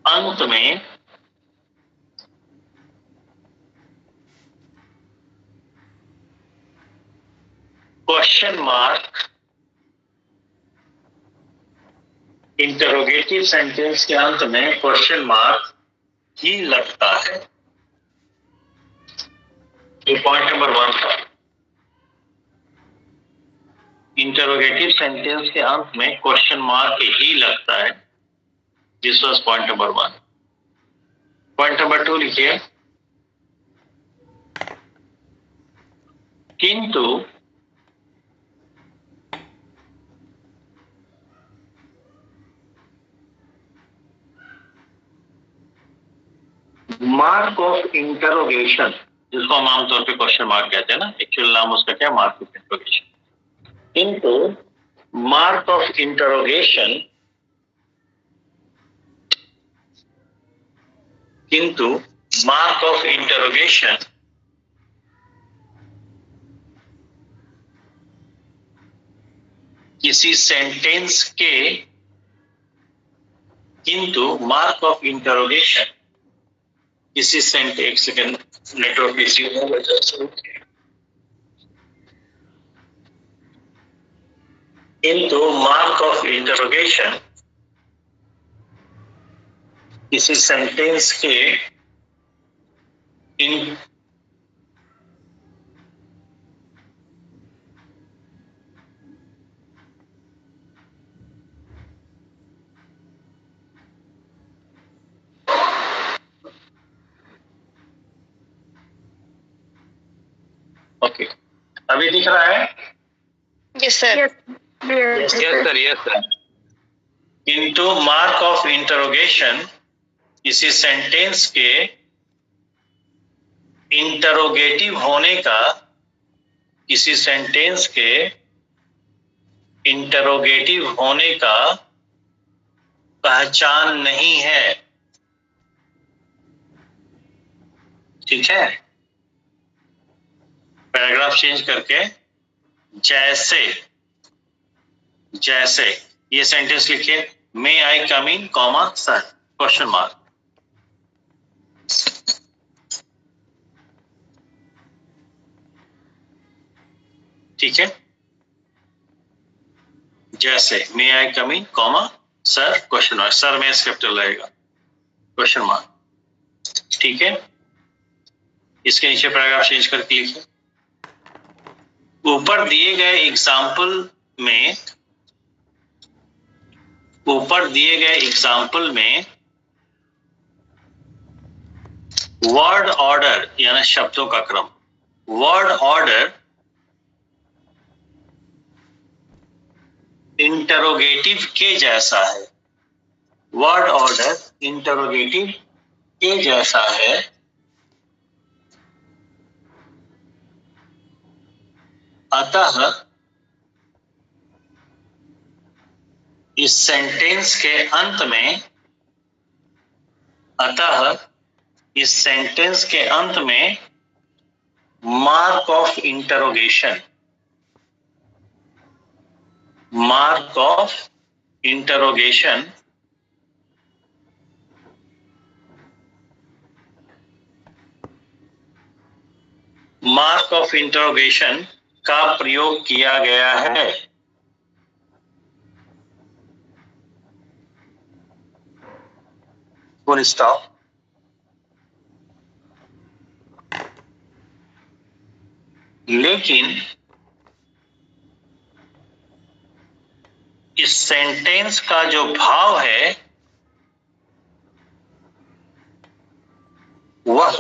अंत में क्वेश्चन मार्क, इंटरोगेटिव सेंटेंस के अंत में क्वेश्चन मार्क ही लगता है। ये पॉइंट नंबर 1 था। इंटरोगेटिव सेंटेंस के अंत में क्वेश्चन मार्क ही लगता है। This was point number 1। Point number 2 लिखिए, किंतु मार्क ऑफ इंटरोगेशन, जिसको हम आमतौर पे क्वेश्चन मार्क कहते हैं ना, एक्चुअल नाम उसका क्या, मार्क ऑफ इंटरोगेशन। किंतु मार्क ऑफ इंटरोगेशन, किसी सेंटेंस के, किंतु मार्क ऑफ इंटरोगेशन किसी सेंटेंस, एक सेकंड नेटवर्क इश्यू हो वजह से, किंतु मार्क ऑफ इंटरोगेशन किसी सेंटेंस के इन ओके, अभी दिख रहा है? Yes sir. Yes sir. Yes sir. किंतु मार्क ऑफ इंटरोगेशन किसी सेंटेंस के इंटरोगेटिव होने का, किसी सेंटेंस के इंटरोगेटिव होने का पहचान नहीं है। ठीक है, पैराग्राफ चेंज करके जैसे, जैसे ये सेंटेंस लिखिए, may I come in comma sir question mark. ठीक है, जैसे may I come in comma sir question mark, sir में कैपिटल रहेगा क्वेश्चन मार्क। ठीक है, इसके नीचे पैराग्राफ चेंज करके लिखिए, ऊपर दिए गए एग्जाम्पल में, ऊपर दिए गए एग्जाम्पल में वर्ड ऑर्डर यानी शब्दों का क्रम, वर्ड ऑर्डर इंटरोगेटिव के जैसा है, वर्ड ऑर्डर इंटरोगेटिव के जैसा है, अतः इस सेंटेंस के अंत में, अतः इस सेंटेंस के अंत में mark of interrogation, mark of interrogation mark of interrogation का प्रयोग किया गया है। Full stop. लेकिन इस सेंटेंस का जो भाव है वह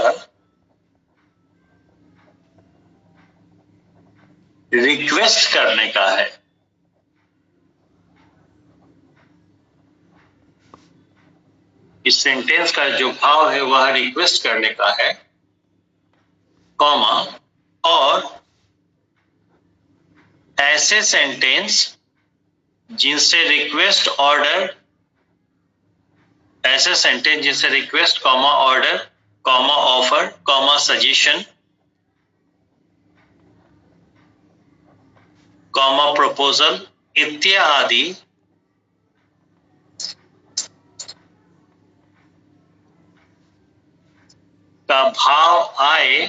रिक्वेस्ट करने का है, इस सेंटेंस का जो भाव है वह रिक्वेस्ट करने का है, कॉमा, और ऐसे सेंटेंस जिनसे रिक्वेस्ट ऑर्डर, ऐसे सेंटेंस जिनसे request comma order comma offer comma suggestion comma proposal इत्यादि का भाव आए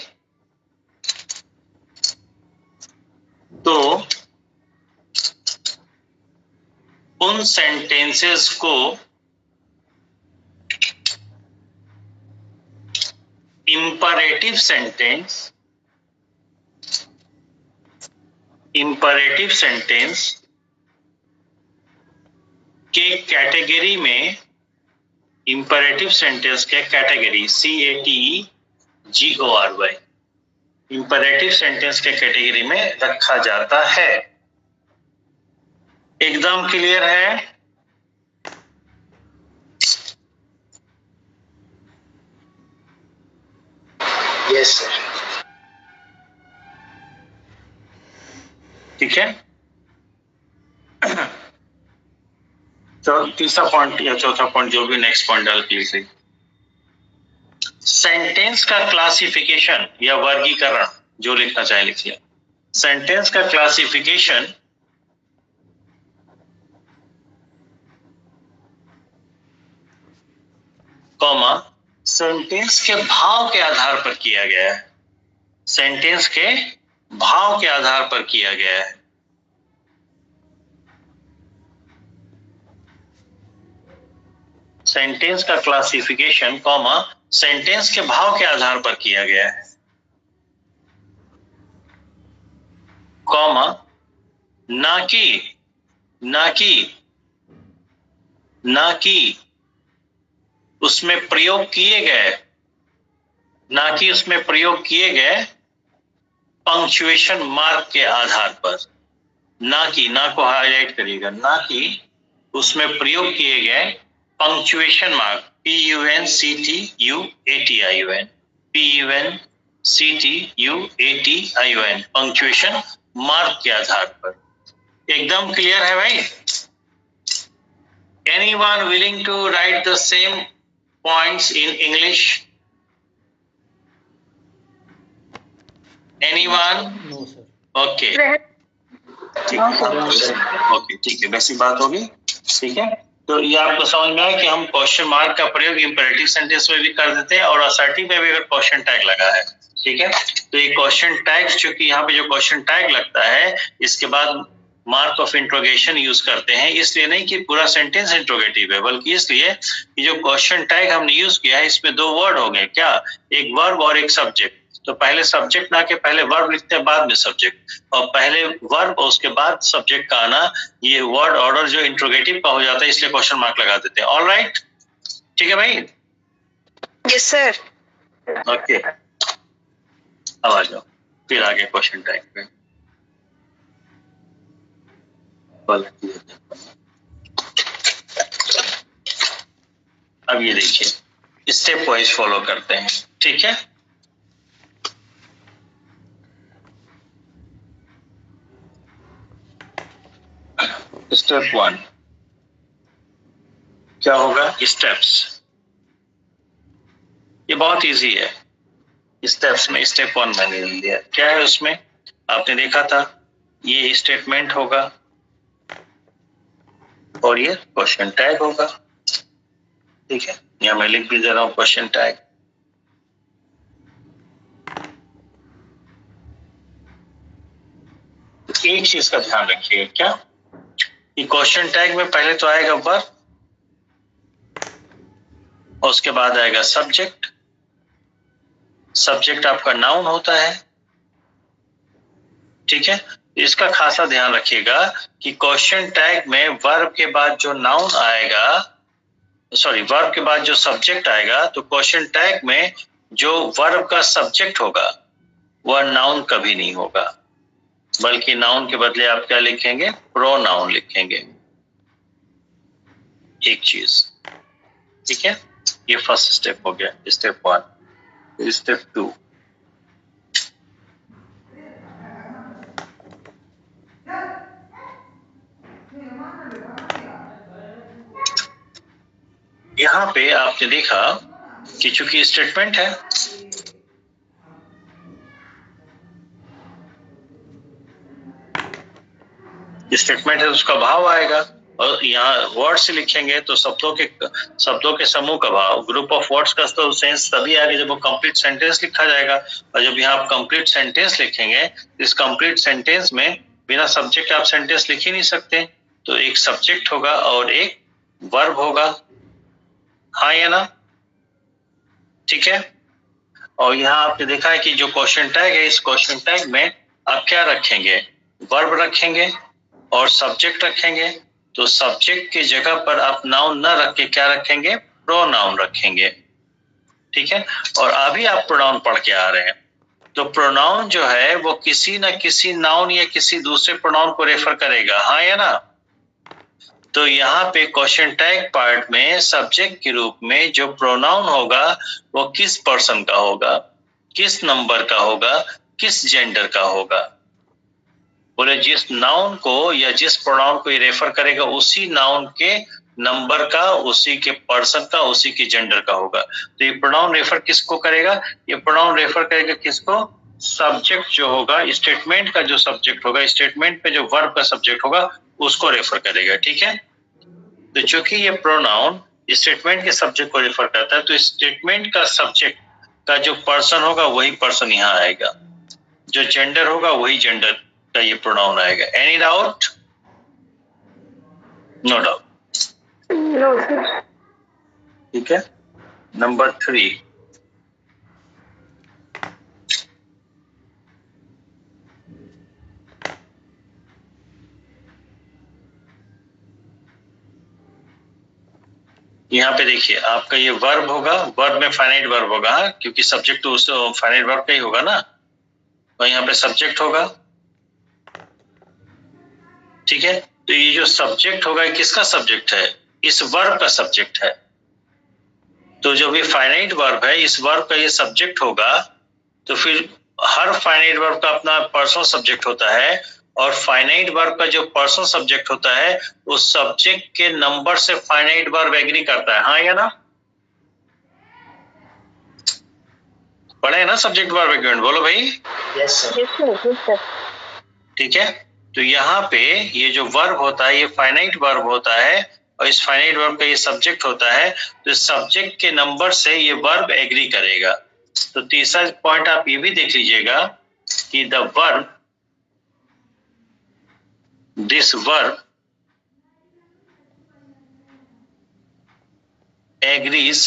तो उन सेंटेंसेस को इंपरेटिव सेंटेंस, इंपरेटिव सेंटेंस के कैटेगरी में, इंपरेटिव सेंटेंस के कैटेगरी CATEGORY, इंपरेटिव सेंटेंस के कैटेगरी में रखा जाता है। एकदम क्लियर है? Yes sir. ठीक है, तीसरा पॉइंट या चौथा पॉइंट जो भी नेक्स्ट पॉइंट डाल के लिखिए, सेंटेंस का क्लासिफिकेशन या वर्गीकरण जो लिखना चाहे लिखिए, सेंटेंस का क्लासिफिकेशन कॉमा सेंटेंस के भाव के आधार पर किया गया है, सेंटेंस के भाव के आधार पर किया गया है। सेंटेंस का क्लासिफिकेशन कॉमा सेंटेंस के भाव के आधार पर किया गया है, कॉमा ना कि उसमें प्रयोग किए गए, ना कि उसमें प्रयोग किए गए पंक्चुएशन मार्क के आधार पर, ना कि, ना को हाईलाइट करिएगा, ना कि उसमें प्रयोग किए गए punctuation mark PUNCTUATION punctuation mark के आधार पर। एकदम क्लियर है भाई? Anyone willing to write the same points in English? Anyone? No, sir. Okay. Okay, ठीक है, वैसी बात होगी। ठीक है, तो ये आपको समझ में आया कि हम क्वेश्चन मार्क का प्रयोग इंपेरेटिव सेंटेंस में भी कर देते हैं और असर्टिव में भी अगर क्वेश्चन टैग लगा है। ठीक है, तो ये क्वेश्चन टैग, चूंकि यहाँ पे जो क्वेश्चन टैग लगता है इसके बाद मार्क ऑफ इंट्रोगेशन यूज करते हैं, इसलिए नहीं कि पूरा सेंटेंस इंट्रोगेटिव है, बल्कि इसलिए कि जो क्वेश्चन टैग हमने यूज किया है इसमें दो वर्ड हो गए, क्या, एक वर्ब और एक सब्जेक्ट। तो पहले सब्जेक्ट ना के पहले वर्ब लिखते हैं, बाद में सब्जेक्ट, और पहले वर्ब और उसके बाद सब्जेक्ट का आना, ये वर्ड ऑर्डर जो इंट्रोगेटिव का हो जाता है, इसलिए क्वेश्चन मार्क लगा देते हैं। ऑल राइट, ठीक है भाई? Yes sir. ओके, अब आ जाओ फिर आगे क्वेश्चन टैग पे। अब ये देखिए, स्टेप वाइज फॉलो करते हैं। ठीक है, स्टेप 1 क्या होगा? स्टेप्स। ये बहुत इजी है, स्टेप्स में स्टेप 1 मैंने लिया। क्या है उसमें? आपने देखा था, ये स्टेटमेंट होगा और ये क्वेश्चन टैग होगा। ठीक है, यहाँ मैं लिख भी दे रहा हूँ क्वेश्चन टैग। एक चीज का ध्यान रखिए, क्या, कि क्वेश्चन टैग में पहले तो आएगा वर्ब और उसके बाद आएगा सब्जेक्ट। सब्जेक्ट आपका नाउन होता है। ठीक है, इसका खासा ध्यान रखिएगा कि क्वेश्चन टैग में वर्ब के बाद जो नाउन आएगा, सॉरी, वर्ब के बाद जो सब्जेक्ट आएगा, तो क्वेश्चन टैग में जो वर्ब का सब्जेक्ट होगा वह नाउन कभी नहीं होगा, बल्कि नाउन के बदले आप क्या लिखेंगे? प्रोनाउन लिखेंगे। एक चीज, ठीक है, ये फर्स्ट स्टेप हो गया, स्टेप 1। स्टेप 2, यहां पे आपने देखा कि चूंकि स्टेटमेंट है, स्टेटमेंट है तो उसका भाव आएगा, और यहाँ वर्ड से लिखेंगे तो शब्दों के समूह का भाव, ग्रुप ऑफ वर्ड्स का तो सेंस तभी आएगा जब वो कंप्लीट सेंटेंस लिखा जाएगा। और जब यहाँ आप कंप्लीट सेंटेंस लिखेंगे, इस कंप्लीट सेंटेंस में बिना सब्जेक्ट आप सेंटेंस लिख ही नहीं सकते, तो एक सब्जेक्ट होगा और एक वर्ब होगा, हाँ या ना? ठीक है, और यहाँ आपने देखा है कि जो क्वेश्चन टैग है, इस क्वेश्चन टैग में आप क्या रखेंगे? वर्ब रखेंगे और सब्जेक्ट रखेंगे। तो सब्जेक्ट की जगह पर आप नाउन न रख के क्या रखेंगे? प्रोनाउन रखेंगे। ठीक है, और अभी आप प्रोनाउन पढ़ के आ रहे हैं, तो प्रोनाउन जो है वो किसी न किसी नाउन या किसी दूसरे प्रोनाउन को रेफर करेगा, हाँ या ना? तो यहाँ पे क्वेश्चन टैग पार्ट में सब्जेक्ट के रूप में जो प्रोनाउन होगा वो किस पर्सन का होगा, किस नंबर का होगा, किस जेंडर का होगा? बोले जिस नाउन को या जिस प्रोनाउन को ये रेफर करेगा उसी नाउन के नंबर का, उसी के पर्सन का, उसी के जेंडर का होगा। तो ये प्रोनाउन रेफर किसको करेगा? ये प्रोनाउन रेफर करेगा किसको? सब्जेक्ट जो होगा, स्टेटमेंट का जो सब्जेक्ट होगा, स्टेटमेंट पे जो वर्ब का सब्जेक्ट होगा उसको रेफर करेगा। ठीक है, तो चूंकि ये प्रोनाउन स्टेटमेंट के सब्जेक्ट को रेफर करता है, तो स्टेटमेंट का सब्जेक्ट का जो पर्सन होगा वही पर्सन यहाँ आएगा, जो जेंडर होगा वही जेंडर का ये प्रोनाउन आएगा। Any doubt? No doubt. No sir. ठीक है, नंबर 3, यहाँ पे देखिए आपका ये वर्ब होगा, वर्ब में फाइनाइट वर्ब होगा, क्योंकि सब्जेक्ट तो उस फाइनाइट वर्ब का ही होगा ना, तो यहाँ पे सब्जेक्ट होगा। ठीक है, तो ये जो सब्जेक्ट होगा किसका सब्जेक्ट है? इस वर्ब का सब्जेक्ट है। तो जो भी फाइनाइट वर्ब है, इस वर्ब का ये सब्जेक्ट होगा, तो फिर हर फाइनाइट वर्ब का अपना पर्सनल सब्जेक्ट होता है, और फाइनाइट वर्ब का जो पर्सन सब्जेक्ट होता है उस सब्जेक्ट के नंबर से फाइनाइट वर्ब एग्री करता है, हाँ या ना? पढ़े है ना सब्जेक्ट वर्ब एग्रीमेंट, बोलो भाई। Yes sir. ठीक है, तो यहाँ पे ये जो वर्ब होता है ये फाइनाइट वर्ब होता है और इस फाइनाइट वर्ब का ये सब्जेक्ट होता है, तो इस सब्जेक्ट के नंबर से ये वर्ब एग्री करेगा। तो तीसरा पॉइंट आप ये भी देख लीजिएगा कि the verb, this verb agrees,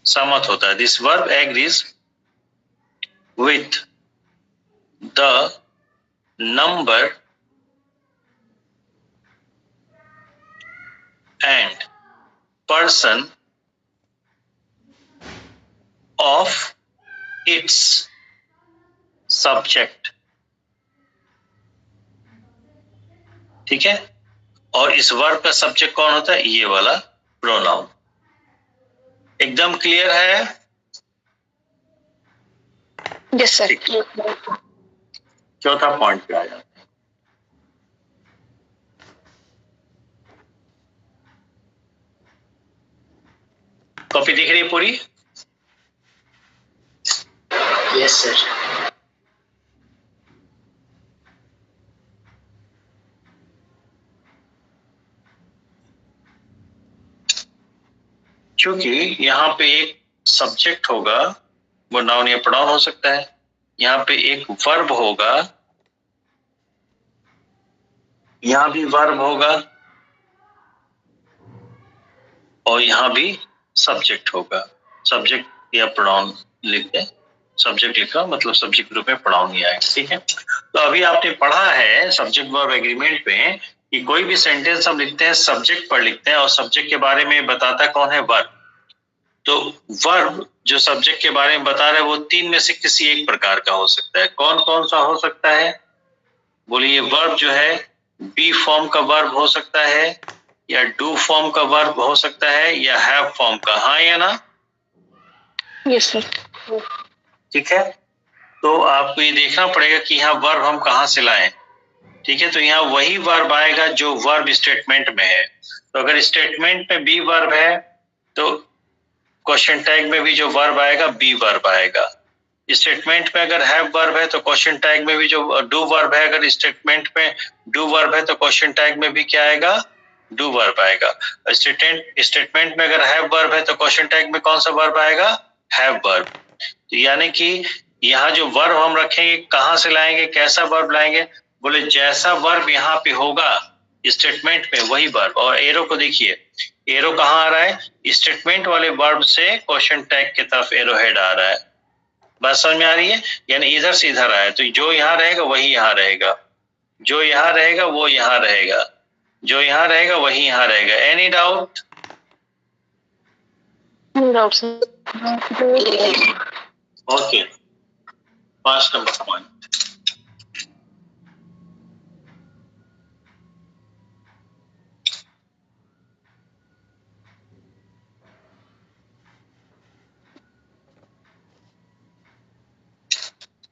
समत होता है, this verb agrees with the number and person of its subject। ठीक है, और इस वर्ब का सब्जेक्ट कौन होता है? ये वाला प्रोनाउन। एकदम क्लियर है? Yes sir. चौथा पॉइंट पे आ जाते हैं। कॉपी दिख रही है पूरी? Yes sir. क्योंकि यहाँ पे एक सब्जेक्ट होगा, वो नाउन या प्रोनाउन हो सकता है, यहाँ पे एक वर्ब होगा, यहाँ भी वर्ब होगा, और यहाँ भी सब्जेक्ट होगा। सब्जेक्ट या प्रोनाउन लिखते हैं, सब्जेक्ट लिखा मतलब सब्जेक्ट ग्रुप में प्रोनाउन ही आएगा। ठीक है, तो अभी आपने पढ़ा है सब्जेक्ट वर्ब एग्रीमेंट में कि कोई भी सेंटेंस हम लिखते हैं सब्जेक्ट पर लिखते हैं और सब्जेक्ट के बारे में बताता कौन है? वर्ब। तो वर्ब जो सब्जेक्ट के बारे में बता रहा है वो तीन में से किसी एक प्रकार का हो सकता है। कौन कौन सा हो सकता है? बोलिए। वर्ब जो है बी फॉर्म का वर्ब हो सकता है, या डू फॉर्म का वर्ब हो सकता है, या हैव फॉर्म का, हाँ या ना? Yes sir. ठीक है, तो आपको ये देखना पड़ेगा कि यहाँ वर्ब हम कहाँ से लाएं। ठीक है, तो यहाँ वही वर्ब आएगा जो वर्ब स्टेटमेंट में है। तो अगर स्टेटमेंट में बी वर्ब है तो क्वेश्चन टैग में भी जो वर्ब आएगा बी वर्ब आएगा। स्टेटमेंट में अगर हैव वर्ब है तो क्वेश्चन टैग में भी जो डू वर्ब है, अगर स्टेटमेंट में डू वर्ब है तो क्वेश्चन टैग में भी क्या आएगा? डू वर्ब आएगा। स्टेटमेंट में अगर हैव वर्ब है तो क्वेश्चन टैग में कौन सा वर्ब आएगा? Have verb. तो यानी कि यहाँ जो वर्ब हम रखेंगे कहाँ से लाएंगे, कैसा वर्ब लाएंगे? बोले जैसा वर्ब यहाँ पे होगा स्टेटमेंट में वही वर्ब। और एरो को देखिए, एरो कहाँ आ रहा है? स्टेटमेंट वाले वर्ब से क्वेश्चन टैग की तरफ एरो हेड आ रहा है। बात समझ में आ रही है? यानी इधर से इधर आया, तो जो यहाँ रहेगा वही यहाँ रहेगा, जो यहाँ रहेगा वो यहाँ रहेगा, जो यहाँ रहेगा वही यहाँ रहेगा। Any doubt? Okay, 5 number point.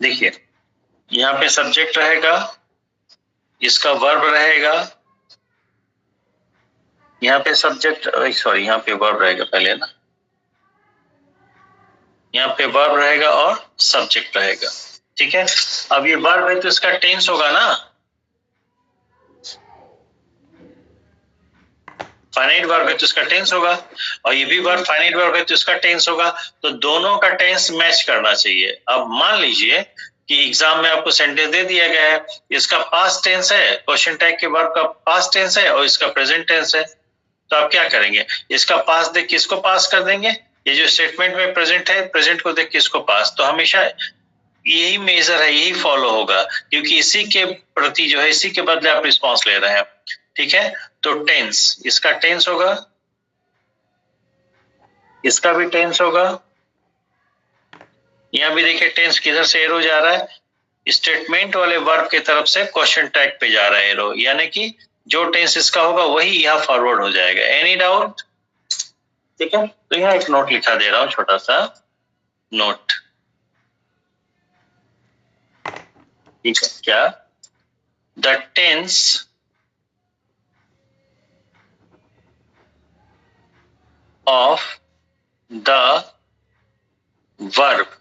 देखिए, यहाँ पे सब्जेक्ट रहेगा, इसका वर्ब रहेगा, यहाँ पे सब्जेक्ट सॉरी यहाँ पे वर्ब रहेगा पहले ना, यहाँ पे वर्ब रहेगा और सब्जेक्ट रहेगा। ठीक है, अब ये वर्ब है तो इसका टेंस होगा ना, फाइनाइट वर्ब है तो इसका टेंस होगा, और ये भी वर्ब फाइनाइट वर्ब है तो इसका टेंस होगा। तो दोनों का टेंस मैच करना चाहिए। अब मान लीजिए कि एग्जाम में आपको सेंटेंस दे दिया गया है, इसका पास्ट टेंस है, क्वेश्चन टैग के वर्ब का पास्ट टेंस है और इसका प्रेजेंट टेंस है, तो आप क्या करेंगे? इसका पास्ट देख के इसको पास कर देंगे, ये जो स्टेटमेंट में प्रेजेंट है प्रेजेंट को देख के इसको पास। तो हमेशा यही मेजर है, यही फॉलो होगा, क्योंकि इसी के प्रति जो है इसी के बदले आप रिस्पॉन्स ले रहे हैं। ठीक है, तो टेंस, इसका टेंस होगा, इसका भी टेंस होगा। यहां भी देखिए टेंस किधर से एरो जा रहा है? स्टेटमेंट वाले वर्ब की तरफ से क्वेश्चन टैग पे जा रहा है एरो, यानी कि जो टेंस इसका होगा वही यहाँ फॉरवर्ड हो जाएगा। Any doubt? ठीक है, तो यहाँ एक नोट लिखा दे रहा हूं, छोटा सा नोट। ठीक है क्या? The tense of the verb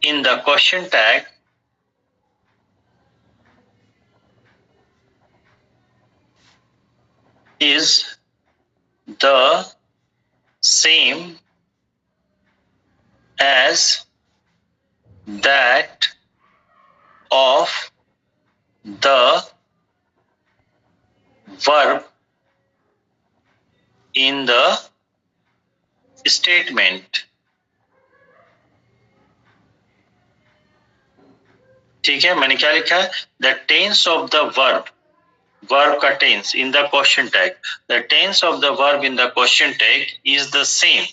in the question tag is the same as that of the verb in the statement. ठीक है, मैंने क्या लिखा है? The tense of the verb का tense in the question tag, the tense of the verb in the question tag is the same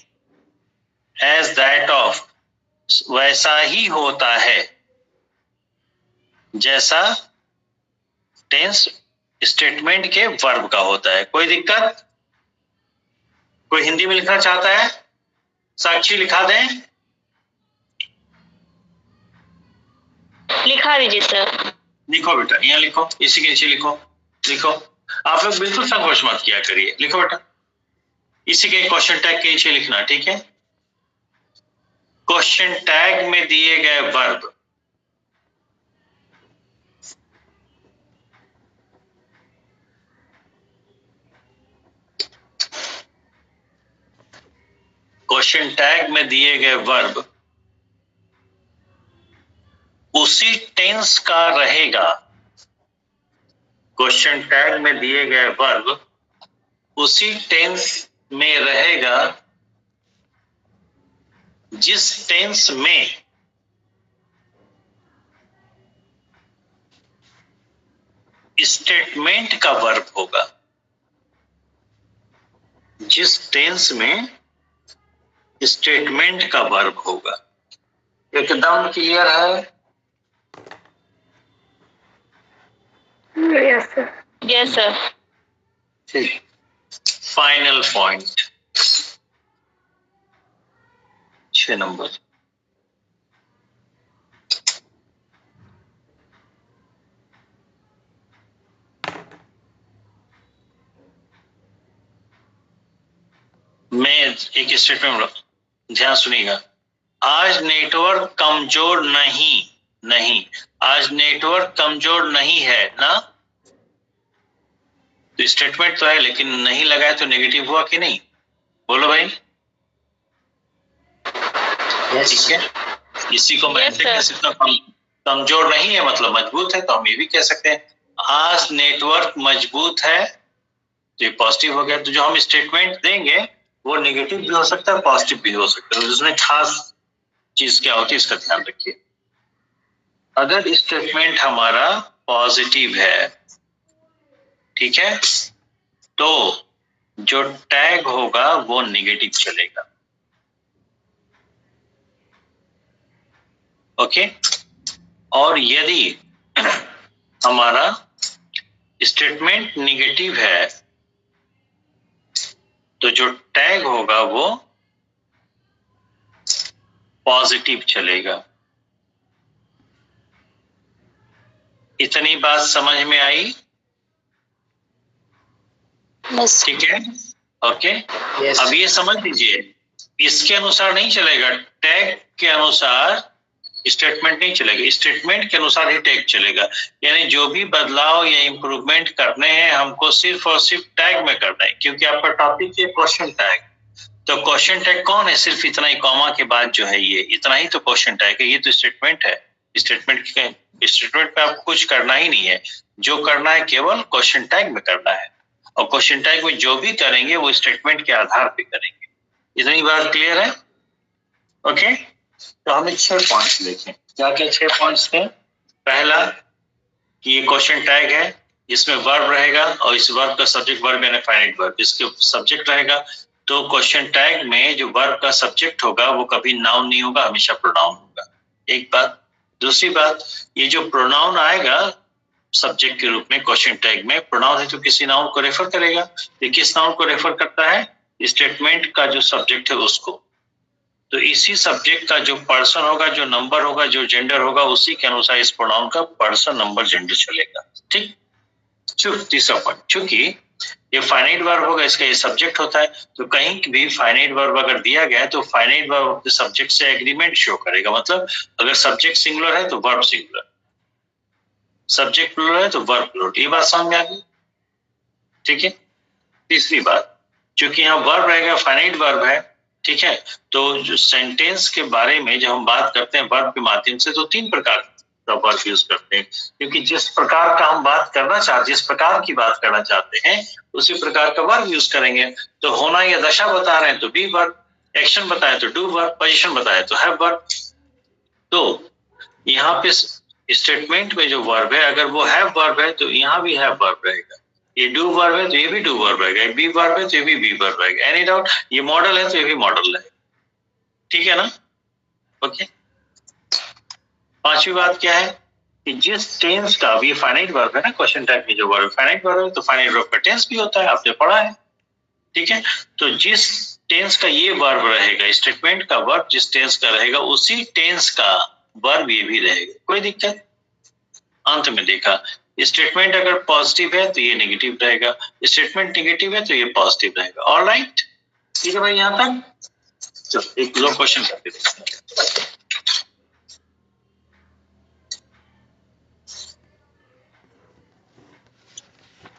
as that of, वैसा ही होता है जैसा टेंस स्टेटमेंट के वर्ब का होता है। कोई दिक्कत? कोई हिंदी में लिखना चाहता है? साक्षी लिखा दें? लिखा दीजिए सर। लिखो बेटा, यहाँ लिखो, इसी के नीचे लिखो। लिखो, आप लोग बिल्कुल संकोच मत किया करिए, लिखो बेटा, इसी के क्वेश्चन टैग के नीचे लिखना, ठीक है? क्वेश्चन टैग में दिए गए वर्ब क्वेश्चन टैग में दिए गए वर्ब उसी टेंस का रहेगा। क्वेश्चन टैग में दिए गए वर्ब उसी टेंस में रहेगा जिस टेंस में स्टेटमेंट का वर्ब होगा। जिस टेंस में स्टेटमेंट का वर्ब होगा। एकदम क्लियर है? Yes sir. Yes sir. ठीक, फाइनल पॉइंट 6 नंबर। मैं एक स्टेटमेंट, ध्यान सुनिएगा। आज नेटवर्क कमजोर नहीं, आज नेटवर्क कमजोर नहीं है ना। तो स्टेटमेंट तो है लेकिन नहीं लगाए तो नेगेटिव हुआ कि नहीं? बोलो भाई। ठीक है, इसी को मैं कमजोर नहीं है मतलब मजबूत है, तो हम ये भी कह सकते हैं आज नेटवर्क मजबूत है, तो ये पॉजिटिव हो गया। तो जो हम स्टेटमेंट देंगे वो नेगेटिव भी हो सकता है, पॉजिटिव भी हो सकता है। उसमें खास चीज क्या होती है इसका ध्यान रखिए। अगर स्टेटमेंट हमारा पॉजिटिव है, ठीक है, तो जो टैग होगा वो नेगेटिव चलेगा। ओके, और यदि हमारा स्टेटमेंट नेगेटिव है तो जो टैग होगा वो पॉजिटिव चलेगा। इतनी बात समझ में आई? ठीक है, ओके। अब ये समझ लीजिए, इसके अनुसार नहीं चलेगा, टैग के अनुसार स्टेटमेंट नहीं चलेगा, स्टेटमेंट के अनुसार ही टैग चलेगा। यानी जो भी बदलाव या इंप्रूवमेंट करने हैं हमको सिर्फ और सिर्फ टैग में करना है, क्योंकि आपका टॉपिक है क्वेश्चन टैग। तो क्वेश्चन टैग कौन है? सिर्फ इतना ही, कॉमा के बाद जो है ये इतना ही तो क्वेश्चन टैग है। ये तो स्टेटमेंट है। स्टेटमेंट पे आपको कुछ करना ही नहीं है, जो करना है केवल क्वेश्चन टैग में करना है। और क्वेश्चन टैग में जो भी करेंगे वो स्टेटमेंट के आधार पे करेंगे। इतनी बात क्लियर है? ओके, तो हमें 6 पॉइंट्स देखें। क्या क्या 6 पॉइंट्स थे? पहला कि ये क्वेश्चन टैग है, इसमें वर्ब रहेगा और इस वर्ब का सब्जेक्ट वर्ब यानी फाइनाइट वर्ब, इसके सब्जेक्ट रहेगा। तो क्वेश्चन टैग में जो वर्ब का सब्जेक्ट होगा वो कभी नाउन नहीं होगा, हमेशा प्रोनाउन होगा। एक बात। दूसरी बात, ये जो प्रोनाउन आएगा सब्जेक्ट के रूप में क्वेश्चन टैग में, प्रोनाउन है तो किसी नाउन को रेफर करेगा। ये किस नाउन को रेफर करता है? स्टेटमेंट का जो सब्जेक्ट है उसको। तो इसी सब्जेक्ट का जो पर्सन होगा, जो नंबर होगा, जो जेंडर होगा, उसी के अनुसार इस प्रोनाउन का पर्सन, नंबर, जेंडर चलेगा। ठीक, तीसरा पॉइंट, चूंकि ये फाइनाइट वर्ब होगा, इसका ये सब्जेक्ट होता है, तो कहीं भी फाइनाइट वर्ब अगर दिया गया है तो फाइनाइट वर्ब सब्जेक्ट से एग्रीमेंट शो करेगा। मतलब अगर सब्जेक्ट सिंगुलर है तो वर्ब सिंगुलर, सब्जेक्ट प्लूरल है तो वर्ब प्लूरल। ये बात समझ में आ गई? ठीक है। तीसरी बात, क्योंकि यहाँ वर्ब रहेगा, फाइनाइट वर्ब है, ठीक है, तो जो सेंटेंस के बारे में जब हम बात करते हैं वर्ब के माध्यम से, तो 3 प्रकार का वर्ब यूज करते हैं, क्योंकि जिस प्रकार का हम बात करना चाहते, जिस प्रकार की बात करना चाहते हैं, उसी प्रकार का वर्ब यूज करेंगे। तो होना या दशा बता रहे हैं तो बी वर्ब, एक्शन बताए तो डू वर्ब, पोजीशन बताए तो हैव वर्ब। तो यहाँ पे स्टेटमेंट में जो वर्ब है, अगर वो हैव वर्ब है तो यहाँ भी हैव वर्ब रहेगा। ये डू वर्ब है तो ये भी डू वर्ब रहेगा, ये बी वर्ब है तो ये भी बी वर्ब रहेगा। Any doubt? ये मॉडल है तो ये भी मॉडल है। ठीक है ना? ओके। पांचवी बात क्या है कि जिस टेंस का, ये फाइनाइट वर्ब है ना, क्वेश्चन टाइप में जो वर्ब फाइनाइट वर्ब है, तो फाइनाइट वर्ब का टेंस भी होता है, आपने पढ़ा है। ठीक है, तो जिस टेंस का ये वर्ब रहेगा, स्टेटमेंट का वर्ब जिस टेंस का रहेगा, उसी टेंस का वर्ब ये भी रहेगा। कोई दिक्कत? अंत में देखा, स्टेटमेंट अगर पॉजिटिव है तो ये नेगेटिव रहेगा, स्टेटमेंट नेगेटिव है तो ये पॉजिटिव रहेगा। ऑलराइट, ठीक है भाई, यहां तक। चलो एक दो क्वेश्चन करते हैं।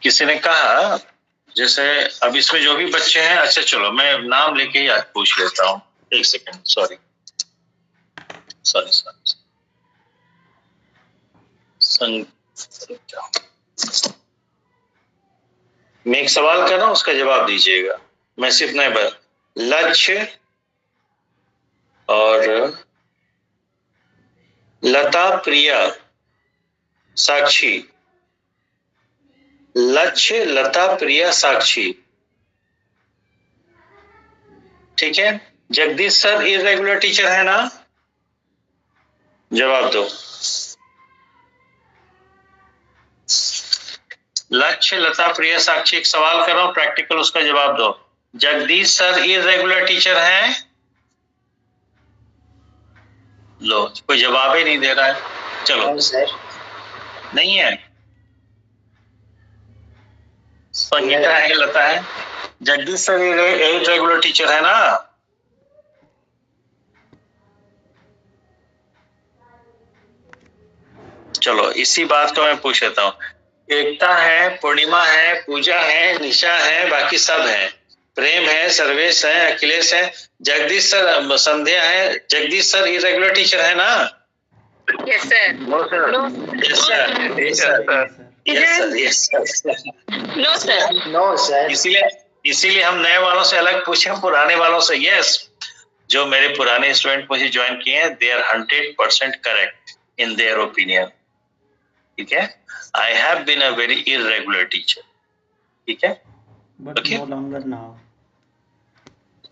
किसी ने कहा, जैसे अब इसमें जो भी बच्चे हैं, अच्छा चलो मैं नाम लेके ही आज पूछ लेता हूँ। एक सेकेंड, सॉरी, मैं एक सवाल कर रहा हूँ, उसका जवाब दीजिएगा। मैं सिर्फ नहीं, लक्ष्य और लता प्रिया साक्षी, लक्ष्य लता प्रिया साक्षी, ठीक है। जगदीश सर इरेगुलर टीचर है ना? जवाब दो। लक्ष्य लता प्रिया साक्षी, एक सवाल कर रहा हूं प्रैक्टिकल, उसका जवाब दो। जगदीश सर इरेगुलर टीचर हैं? लो, कोई जवाब ही नहीं दे रहा है। चलो सर, नहीं है। संगीता है, लता है। जगदीश सर इरेगुलर टीचर है ना? चलो इसी बात को मैं पूछ लेता हूँ। एकता है, पूर्णिमा है, पूजा है, निशा है, बाकी सब है। प्रेम है, सर्वेश है, अखिलेश है, जगदीश सर, संध्या है। जगदीश सर इरेगुलर टीचर है ना? Yes sir. No sir. Yes sir. Yes sir. Yes sir. No sir. No sir. इसीलिए हम नए वालों से अलग पूछे, पुराने वालों से यस। जो मेरे पुराने स्टूडेंट मुझे ज्वाइन किए हैं, they are 100% correct in their opinion. ठीक है, I have been a very irregular teacher. ठीक है, बट नो लॉन्गर नाउ।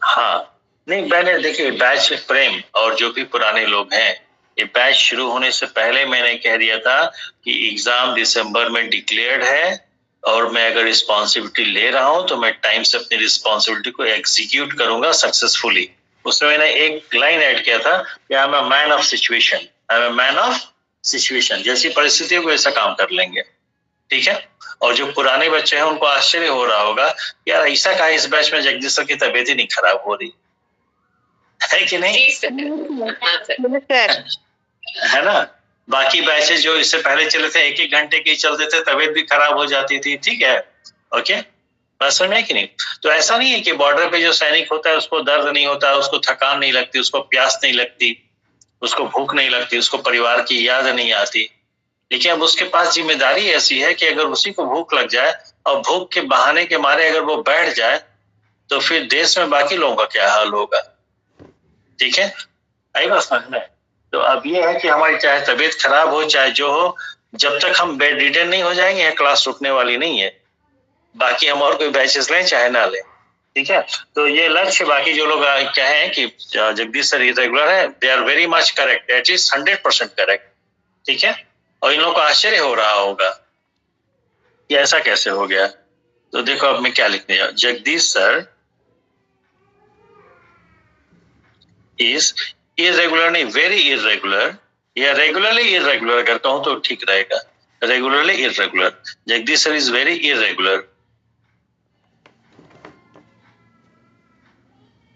हाँ, नहीं मैंने देखिए बैच प्रेम और जो भी पुराने लोग हैं, ये बैच शुरू होने से पहले मैंने कह दिया था कि एग्जाम दिसंबर में डिक्लेयर्ड है, और मैं अगर रिस्पॉन्सिबिलिटी ले रहा हूं तो मैं टाइम से अपनी रिस्पॉन्सिबिलिटी को एग्जीक्यूट करूंगा सक्सेसफुली। उसमें मैंने एक लाइन ऐड किया था कि I am a man of situation, I am a man of situation, जैसी परिस्थितियों को ऐसा काम कर लेंगे। ठीक है, और जो पुराने बच्चे हैं उनको आश्चर्य हो रहा होगा, यार ऐसा कहा इस बैच में जगदीश सर की तबीयत ही नहीं खराब हो रही है कि नहीं? है ना? बाकी बैचेस जो इससे पहले चले थे 1-1 घंटे के ही चलते थे, तबीयत भी खराब हो जाती थी। ठीक है, ओके, बस में है कि नहीं? तो ऐसा नहीं है कि बॉर्डर पे जो सैनिक होता है उसको दर्द नहीं होता, उसको थकान नहीं लगती, उसको प्यास नहीं लगती, उसको भूख नहीं लगती, उसको परिवार की याद नहीं आती। लेकिन अब उसके पास जिम्मेदारी ऐसी है कि अगर उसी को भूख लग जाए और भूख के बहाने के मारे अगर वो बैठ जाए, तो फिर देश में बाकी लोगों का क्या हाल होगा? ठीक है, आई बात समझ में? तो अब ये है कि हमारी चाहे तबीयत खराब हो चाहे जो हो, जब तक हम बेड रिडन नहीं हो जाएंगे क्लास रुकने वाली नहीं है। बाकी हम और कोई बैचेस लें चाहे ना लें। ठीक है, तो ये लक्ष्य, बाकी जो लोग कहें कि जगदीश सर इरेगुलर है, they are very much correct, at least 100% correct. ठीक है, और इन लोगों को आश्चर्य हो रहा होगा कि ऐसा कैसे हो गया। तो देखो अब मैं क्या लिखने जा, जगदीश सर इज इरेगुलर नहीं, वेरी इरेगुलर या रेगुलरली इरेगुलर अगर कहूं तो ठीक रहेगा। Regularly irregular, Jagdish sir is very irregular.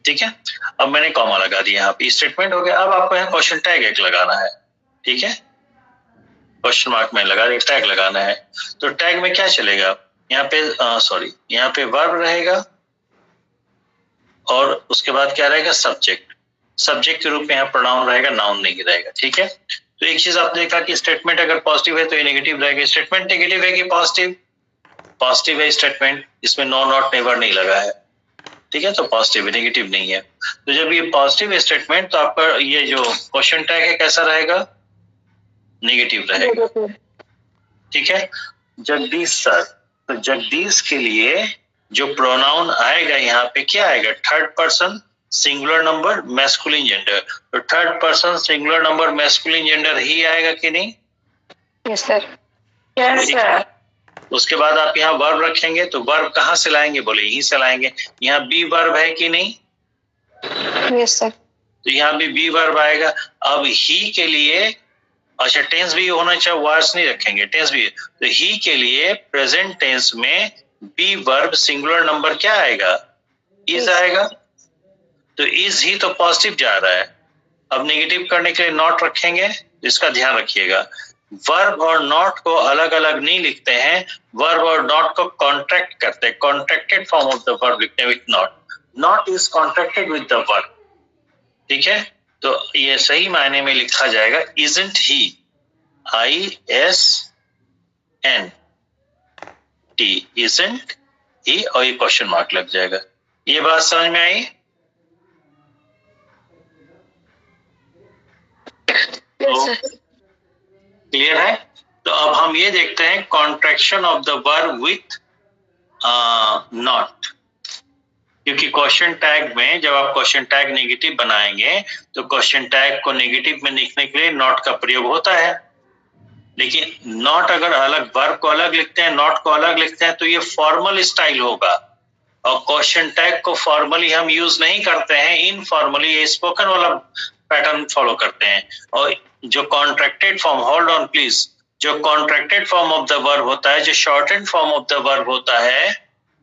ठीक है, अब मैंने कॉमा लगा दिया यहाँ पे, स्टेटमेंट हो गया। अब आपको यहाँ क्वेश्चन टैग एक लगाना है। ठीक है, क्वेश्चन मार्क में लगा दिया, टैग लगाना है। तो टैग में क्या चलेगा, यहाँ पे सॉरी यहाँ पे वर्ब रहेगा और उसके बाद क्या रहेगा, सब्जेक्ट। सब्जेक्ट के रूप में यहाँ प्रोनाउन रहेगा, नाउन नहीं रहेगा। ठीक है, तो एक चीज आपने देखा कि स्टेटमेंट अगर पॉजिटिव है तो ये नेगेटिव रहेगा। स्टेटमेंट नेगेटिव है कि पॉजिटिव, पॉजिटिव है स्टेटमेंट, इसमें नो नॉट नेवर नहीं लगा है। ठीक है, तो पॉजिटिव है, नेगेटिव नहीं है। तो जब ये पॉजिटिव स्टेटमेंट, तो आपका ये जो क्वेश्चन टैग है कैसा रहेगा, नेगेटिव रहेगा। ठीक है, जगदीश सर, तो जगदीश के लिए जो प्रोनाउन आएगा यहाँ पे क्या आएगा, third person singular number masculine gender. तो third person singular number masculine gender ही आएगा कि नहीं? Yes sir. Yes sir. उसके बाद आप यहाँ वर्ब रखेंगे, तो वर्ब कहाँ से लाएंगे, बोले यहीं से लाएंगे। यहाँ बी वर्ब है कि नहीं? Yes sir. तो यहाँ भी बी वर्ब आएगा। अब ही के लिए, अच्छा टेंस भी होना चाहिए, वार्स नहीं रखेंगे, टेंस भी। तो ही के लिए प्रेजेंट टेंस में बी वर्ब सिंगुलर नंबर क्या आएगा, इज आएगा। तो इज ही तो पॉजिटिव जा रहा है। अब नेगेटिव करने के लिए नॉट रखेंगे, इसका ध्यान रखिएगा। वर्ब और नॉट को अलग अलग नहीं लिखते हैं, वर्ब और नॉट को कॉन्ट्रैक्ट करते हैं, contracted form of the verb लिखते हैं with not. Not is contracted with the verb. ठीक है, तो ये सही मायने में लिखा जाएगा isn't he, ISNT, isn't he, और ये क्वेश्चन मार्क लग जाएगा। ये बात समझ में आई? क्लियर है? तो अब हम ये देखते हैं contraction of the verb with not, क्योंकि क्वेश्चन टैग में जब आप क्वेश्चन टैग नेगेटिव बनाएंगे तो क्वेश्चन टैग को नेगेटिव में लिखने के लिए नॉट का प्रयोग होता है। लेकिन नॉट अगर अलग, वर्ब को अलग लिखते हैं, नॉट को अलग लिखते हैं, तो ये फॉर्मल स्टाइल होगा। और क्वेश्चन टैग को फॉर्मली हम यूज नहीं करते हैं, इनफॉर्मली ये स्पोकन वाला पैटर्न फॉलो करते हैं। और जो contracted form, hold on please, जो contracted form of the verb होता है, जो shorted form of the verb होता है,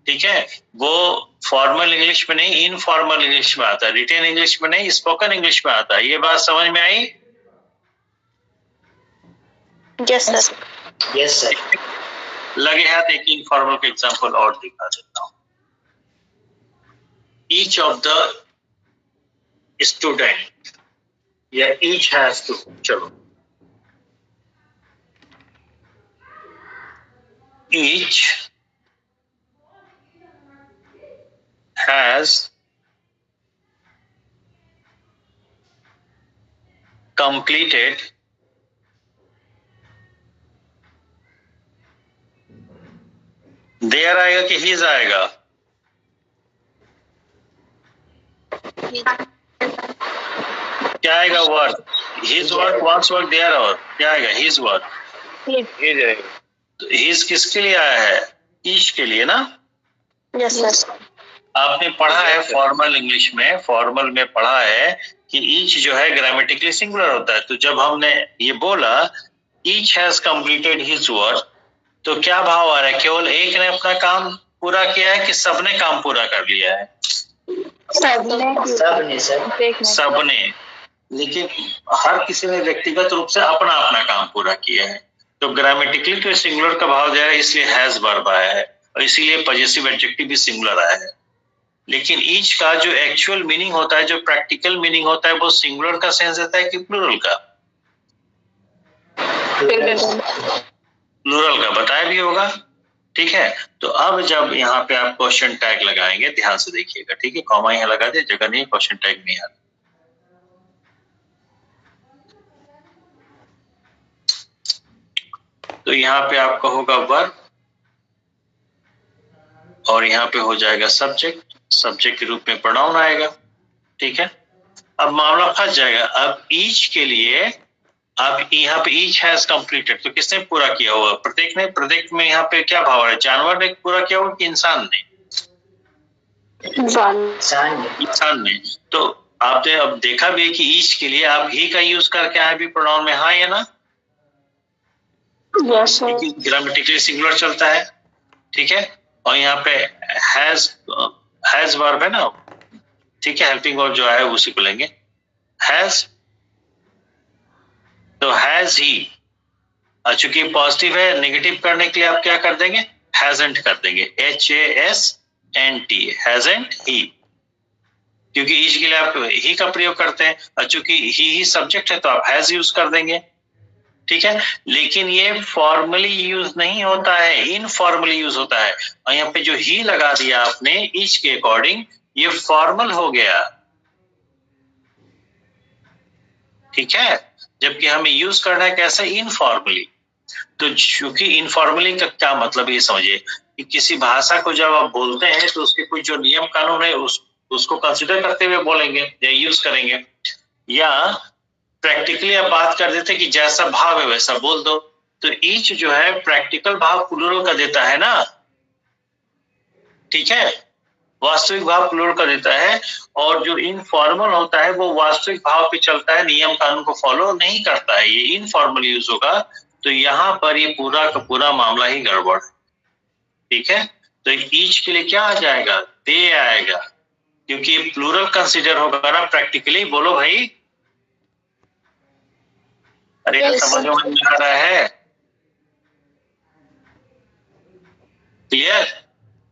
ठीक है, वो फॉर्मल इंग्लिश में नहीं, इनफॉर्मल इंग्लिश में आता है, रिटेन इंग्लिश में नहीं, स्पोकन इंग्लिश में आता है। ये बात समझ में आई? Yes sir. Yes sir. लगे हाथ एक इनफॉर्मल का एग्जांपल और दिखा देता हूं। ईच ऑफ द स्टूडेंट या ईच हैज टू, चलो ईच has completed देयर आएगा कि हीज आएगा? क्या आएगा work, his work, what's work, their, और क्या आएगा, हीज वर्क, हीज आएगा। तो हीज किसके लिए आया है, ईच के लिए ना? Yes sir. आपने पढ़ा है फॉर्मल इंग्लिश में, फॉर्मल में पढ़ा है कि ईच जो है ग्रामेटिकली सिंगुलर होता है। तो जब हमने ये बोला each has completed his work, तो क्या भाव आ रहा है, केवल एक ने अपना काम पूरा किया है कि सबने काम पूरा कर लिया है? सबने। लेकिन हर किसी ने व्यक्तिगत रूप से अपना अपना काम पूरा किया है। तो ग्रामेटिकली तो सिंगुलर का भाव दिया है, इसलिए हैज वर्ब आया है, और इसीलिए पॉजेसिव एडजेक्टिव भी सिंगुलर आया है। लेकिन ईच का जो एक्चुअल मीनिंग होता है, जो प्रैक्टिकल मीनिंग होता है, वो सिंगुलर का सेंस देता है कि प्लूरल का? प्लूरल का, बताया भी होगा। ठीक है, तो अब जब यहाँ पे आप क्वेश्चन टैग लगाएंगे, ध्यान से देखिएगा। ठीक है, कॉमा यहाँ लगा दे, जगह नहीं, क्वेश्चन टैग नहीं आता। तो यहाँ पे आपका होगा वर्ब, और यहाँ पे हो जाएगा सब्जेक्ट, सब्जेक्ट के रूप में प्रोनाउन आएगा। ठीक है, अब मामला फंस जाएगा। अब ईच के लिए आप यहाँ पे ईच हैज कंप्लीटेड, तो किसने पूरा किया हुआ, प्रत्येक ने। प्रत्येक में यहाँ पे क्या भाव है, जानवर ने पूरा किया हुआ कि इंसान ने? इंसान ने। तो आपने अब देखा भी है कि ईच के लिए आप ही का यूज करके आए भी प्रोनाउन में, हाँ या ना? Yes, sir. ग्रामेटिकली सिंगुलर चलता है, ठीक है। और यहाँ पे हैज वर्ब है ना, ठीक है, हेल्पिंग वर्ब जो है उसी को लेंगे, हैज। तो हैज ही, चूंकि पॉजिटिव है, नेगेटिव करने के लिए आप क्या कर देंगे, हैजंट कर देंगे, HASNT, हैजंट ही, क्योंकि ईच के लिए आप ही का प्रयोग करते हैं, और चूंकि ही सब्जेक्ट है तो आप हैज यूज कर देंगे, ठीक है। लेकिन ये फॉर्मली यूज नहीं होता है, इनफॉर्मली यूज होता है। और यहाँ पे जो ही लगा दिया आपने ईच के अकॉर्डिंग, ये फॉर्मल हो गया, ठीक है। जबकि हमें यूज करना है कैसे, इनफॉर्मली। तो चूंकि इनफॉर्मली का क्या मतलब, ये समझिए कि किसी भाषा को जब आप बोलते हैं तो उसके कुछ जो नियम कानून है उसको कंसिडर करते हुए बोलेंगे या यूज करेंगे, या प्रैक्टिकली आप बात कर देते कि जैसा भाव है वैसा बोल दो। तो ईच जो है प्रैक्टिकल भाव प्लूरल का देता है ना, ठीक है, वास्तविक भाव प्लूरल का देता है। और जो इनफॉर्मल होता है वो वास्तविक भाव पे चलता है, नियम कानून को फॉलो नहीं करता है, ये इनफॉर्मल यूज होगा। तो यहाँ पर ये पूरा का पूरा मामला ही गड़बड़ है, ठीक है। तो ईच के लिए क्या आ जाएगा, दे आएगा, क्योंकि प्लूरल कंसीडर होगा ना प्रैक्टिकली। बोलो भाई, अरे Yes, समझ में नहीं आ रहा है, क्लियर?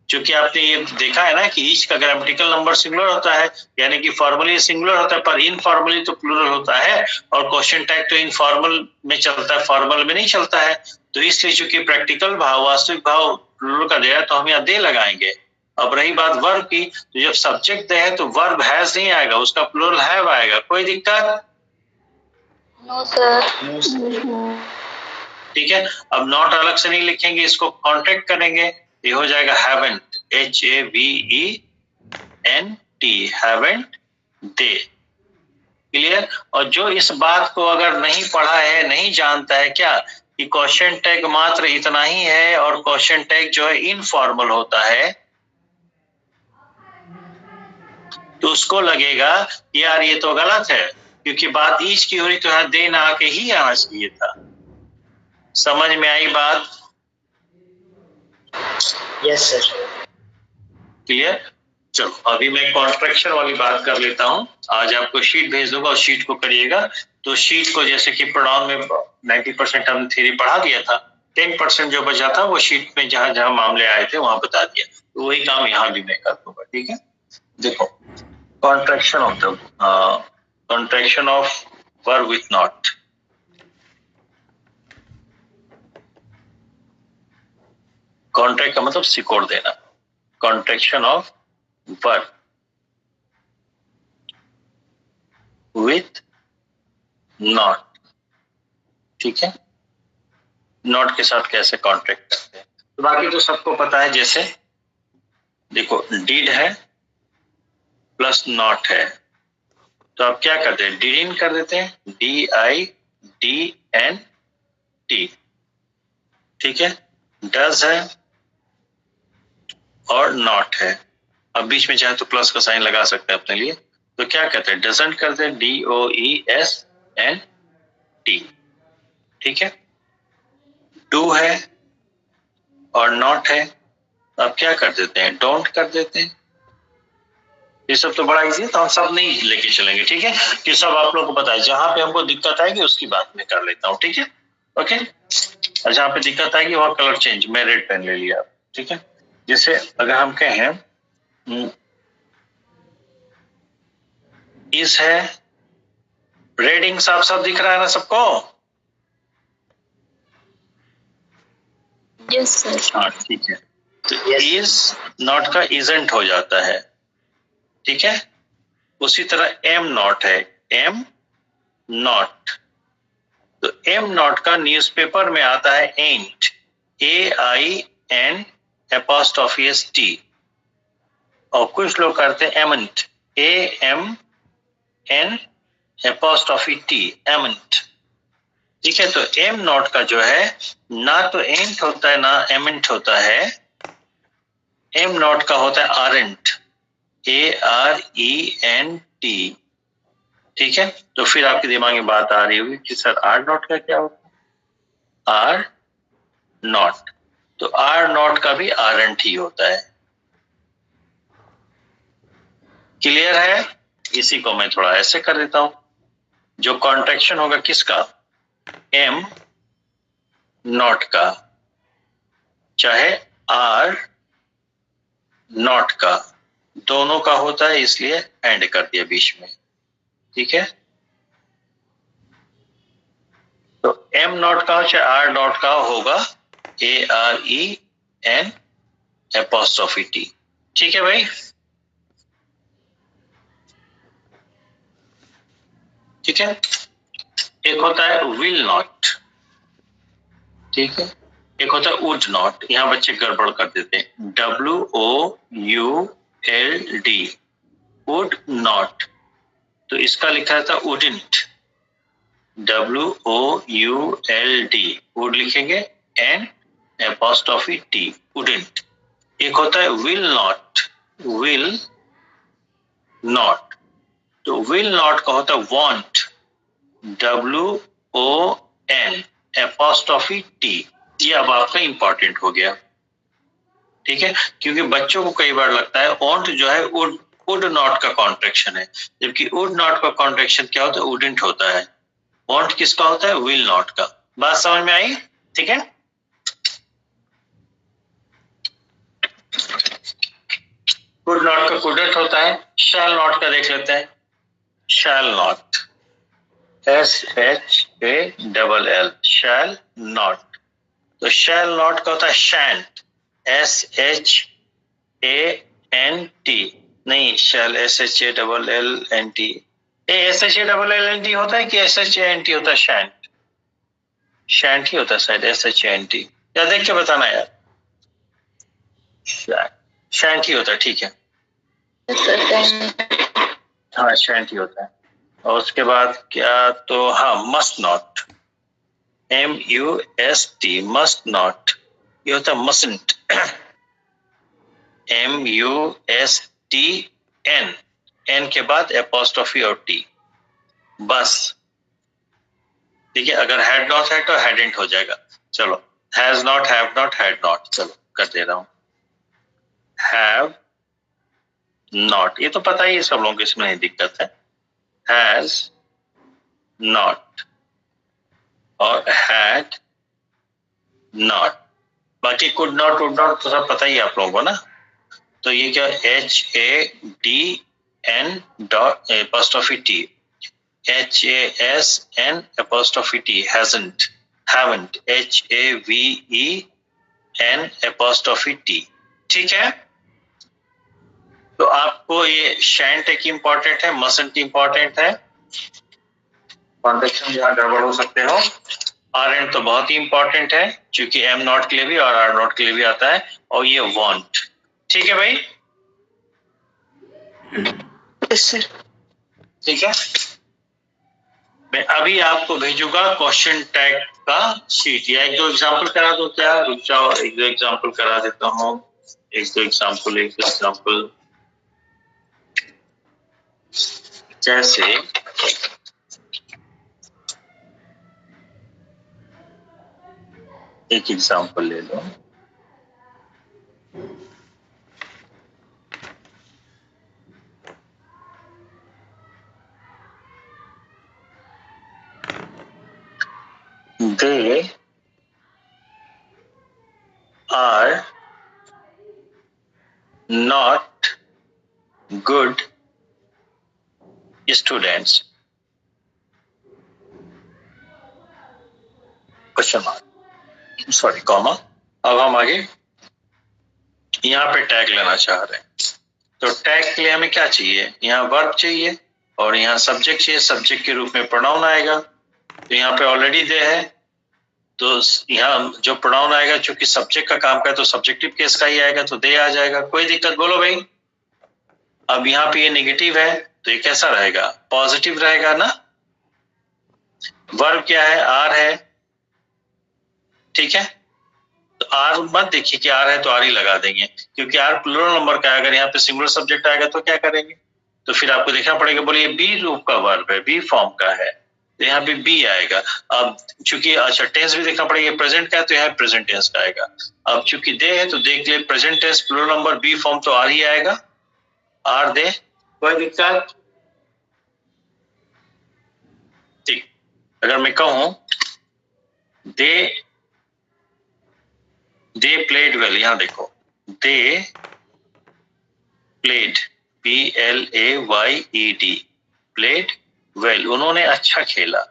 क्योंकि आपने ये देखा है ना कि ईच का ग्रामेटिकल नंबर सिंगुलर होता है, यानी कि फॉर्मली सिंगुलर होता है, पर इनफॉर्मली तो प्लूरल होता है। और क्वेश्चन टैग तो इनफॉर्मल में चलता है, फॉर्मल में नहीं चलता है। तो इसलिए चूंकि प्रैक्टिकल भाव वास्तविक भाव प्लूरल का दे है, तो हम यहाँ दे लगाएंगे। अब रही बात वर्ब की, तो जब सब्जेक्ट दे है तो वर्ब हैज नहीं आएगा, उसका प्लूरल हैव आएगा। कोई दिक्कत? No, sir. ठीक है। अब नॉट अलग से नहीं लिखेंगे, इसको कॉन्ट्रैक्ट करेंगे, ये हो जाएगा हैवेंट, HAVENT, हैवेंट, दे, क्लियर। और जो इस बात को अगर नहीं पढ़ा है, नहीं जानता है क्या कि क्वेश्चन टैग मात्र इतना ही है और क्वेश्चन टैग जो है इनफॉर्मल होता है, तो उसको लगेगा कि यार ये तो गलत है, क्योंकि बात ईच की हो रही तो यहाँ दे ना आके ही आना चाहिए था। समझ में आई बात? Yes sir. क्लियर? चलो अभी मैं कॉन्ट्रैक्शन वाली बात कर लेता हूँ। आज आपको शीट भेज दूंगा और शीट को करिएगा। तो शीट को जैसे कि प्रोनाउन में 90% हमने थ्योरी पढ़ा दिया था, 10% जो बचा था वो शीट में जहां जहां मामले आए थे वहां बता दिया। तो वही काम यहाँ भी मैं कर दूंगा, ठीक है। देखो, contraction of verb with not. Contract का मतलब सिकोड़ देना। Contraction of verb with not, ठीक है। नॉट के साथ कैसे कॉन्ट्रैक्ट करते हैं, तो बाकी तो सबको पता है। जैसे देखो, डिड है प्लस नॉट है, तो आप क्या करते हैं, डिड इन कर देते हैं, DIDNT, ठीक है। डज है और नॉट है, अब बीच में चाहे तो प्लस का साइन लगा सकते हैं अपने लिए। तो क्या कहते हैं, डजंट करते हैं, DOESNT, ठीक है। डू है और नॉट है, अब क्या कर देते हैं, डोंट कर देते हैं। ये सब तो बड़ा इजी है, तो हम सब नहीं लेके चलेंगे, ठीक है, कि सब आप लोगों को पता है। जहां पे हमको दिक्कत आएगी उसकी बात मैं कर लेता हूँ, ठीक है, ओके। और जहां पे दिक्कत आएगी वहां कलर चेंज, मैं रेड पेन ले लिया, ठीक है। जैसे अगर हम कहें इस है, रेडिंग साफ साफ दिख रहा है ना सबको? Yes, sir. हाँ ठीक है। तो इज नॉट का इजेंट हो जाता है, ठीक है। उसी तरह एम नॉट है, एम नॉट, तो एम नॉट का न्यूज़पेपर में आता है एंट, AIN', और कुछ लोग करते हैं एमंट, AMN'T, एमंट, ठीक है। तो एम नॉट का जो है ना तो एंट होता है ना एमंट होता है, एम नॉट का होता है आरेंट, ARENT, ठीक है, तो फिर आपके दिमाग में बात आ रही होगी कि सर आर नॉट का क्या होता है? आर नॉट, तो आर नॉट का भी आर एन टी होता है। क्लियर है? इसी को मैं थोड़ा ऐसे कर देता हूं, जो कॉन्ट्रैक्शन होगा किसका, एम नॉट का, चाहे आर नॉट का, दोनों का होता है, इसलिए एंड कर दिया बीच में। ठीक है, तो एम नॉट का चाहे आर नॉट का होगा A R E N apostrophe T. ठीक है भाई, ठीक है। एक होता है विल नॉट, ठीक है, एक होता है वुड नॉट। यहां बच्चे गड़बड़ कर देते हैं, WOULD, वुड नॉट, तो इसका लिखा था वुडंट, WOULD, वुड लिखेंगे एंड एपोस्ट्रोफी टी, वुडंट। एक होता है विल नॉट, विल नॉट, तो विल नॉट का होता है वांट, WON एपोस्ट्रोफी टी। ये अब आपका इंपॉर्टेंट हो गया, ठीक है, क्योंकि बच्चों को कई बार लगता है वांट जो है वुड नॉट का कॉन्ट्रैक्शन है, जबकि वुड नॉट का कॉन्ट्रैक्शन क्या होता है, वुडंट होता है। वांट किसका होता है, विल नॉट का। बात समझ में आई? ठीक है, कुड नॉट का कुडंट होता है। शैल नॉट का देख लेते हैं, shall not, SHALL, shall not, तो शैल नॉट का होता है शैंट, SHANT, नहीं शैल SHALLNT, SHALLNT होता है कि SHANT होता है, शैंट, शैंट ही होता है शायद, SHANT, या देख के बताना यार, शैंट ही होता है, ठीक है, हाँ शैंट ही होता है। और उसके बाद क्या, तो हाँ must not, MUST, must not, ये होता है मसंट, MUSTN, N के बाद एपोस्ट्रोफी और टी, बस। ठीक है, अगर हैड नॉट है तो हैडेंट हो जाएगा। चलो, has not, have not, had not, चलो कर दे रहा हूं, हैव नॉट, ये तो पता ही है सब लोगों को, इसमें नहीं दिक्कत है, हैज नॉट और हैड नॉट। बाकी कुड नॉट, वुड नॉट तो सब पता ही है आप लोगों को ना। तो ये क्या, HADN dot apostrophe T, HASN apostrophe T, hasn't, haven't, HAVEN apostrophe T. ठीक है, तो आपको ये शैंट एक इंपॉर्टेंट है, मसंट इंपॉर्टेंट है, कॉन्ट्रैक्शन यहाँ गड़बड़ हो सकते हो। आर एंड तो बहुत ही इंपॉर्टेंट है, क्योंकि एम नॉट के लिए भी और आर नॉट के लिए भी आता है, और ये वांट। ठीक है भाई, ठीक है, मैं अभी आपको भेजूंगा क्वेश्चन टैग का शीट, या एक दो एग्जांपल करा दो क्या, रुक जाओ, एक दो एग्जांपल करा देता हूँ, एक दो एग्जांपल, जैसे एक एग्जांपल ले लो, they are not good students, question mark, sorry comma. अब हम आगे यहाँ पे टैग लेना चाह रहे हैं, तो टैग के लिए हमें क्या चाहिए, यहाँ वर्ब चाहिए और यहाँ सब्जेक्ट चाहिए, सब्जेक्ट के रूप में प्रोनाउन आएगा, तो यहाँ पे ऑलरेडी दे है, तो यहाँ जो प्रोनाउन आएगा चूंकि सब्जेक्ट का काम का है तो सब्जेक्टिव केस का ही आएगा, तो दे आ जाएगा, कोई दिक्कत, बोलो भाई। अब यहाँ पे ये नेगेटिव है तो ये कैसा रहेगा, पॉजिटिव रहेगा ना। वर्ब क्या है, आर है, ठीक है, तो आर मत देखिए कि आर है तो आर ही लगा देंगे, क्योंकि आर प्लूरल नंबर का है, अगर यहाँ पे सिंगुलर सब्जेक्ट आएगा तो क्या करेंगे, तो फिर आपको देखना पड़ेगा, बोलिए बी रूप का वर्ब है, बी फॉर्म का है, तो यहाँ पे बी आएगा। अब चूंकि अच्छा टेंस भी देखना पड़ेगा, प्रेजेंट का है तो यहाँ प्रेजेंट टेंस का आएगा। अब चूंकि दे है तो देख ले present tense plural number B form तो आर ही आएगा, आर दे, कोई दिक्कत? ठीक, अगर मैं कहूं दे प्लेड वेल, यहां देखो they played, PLAYED, played well, उन्होंने अच्छा खेला।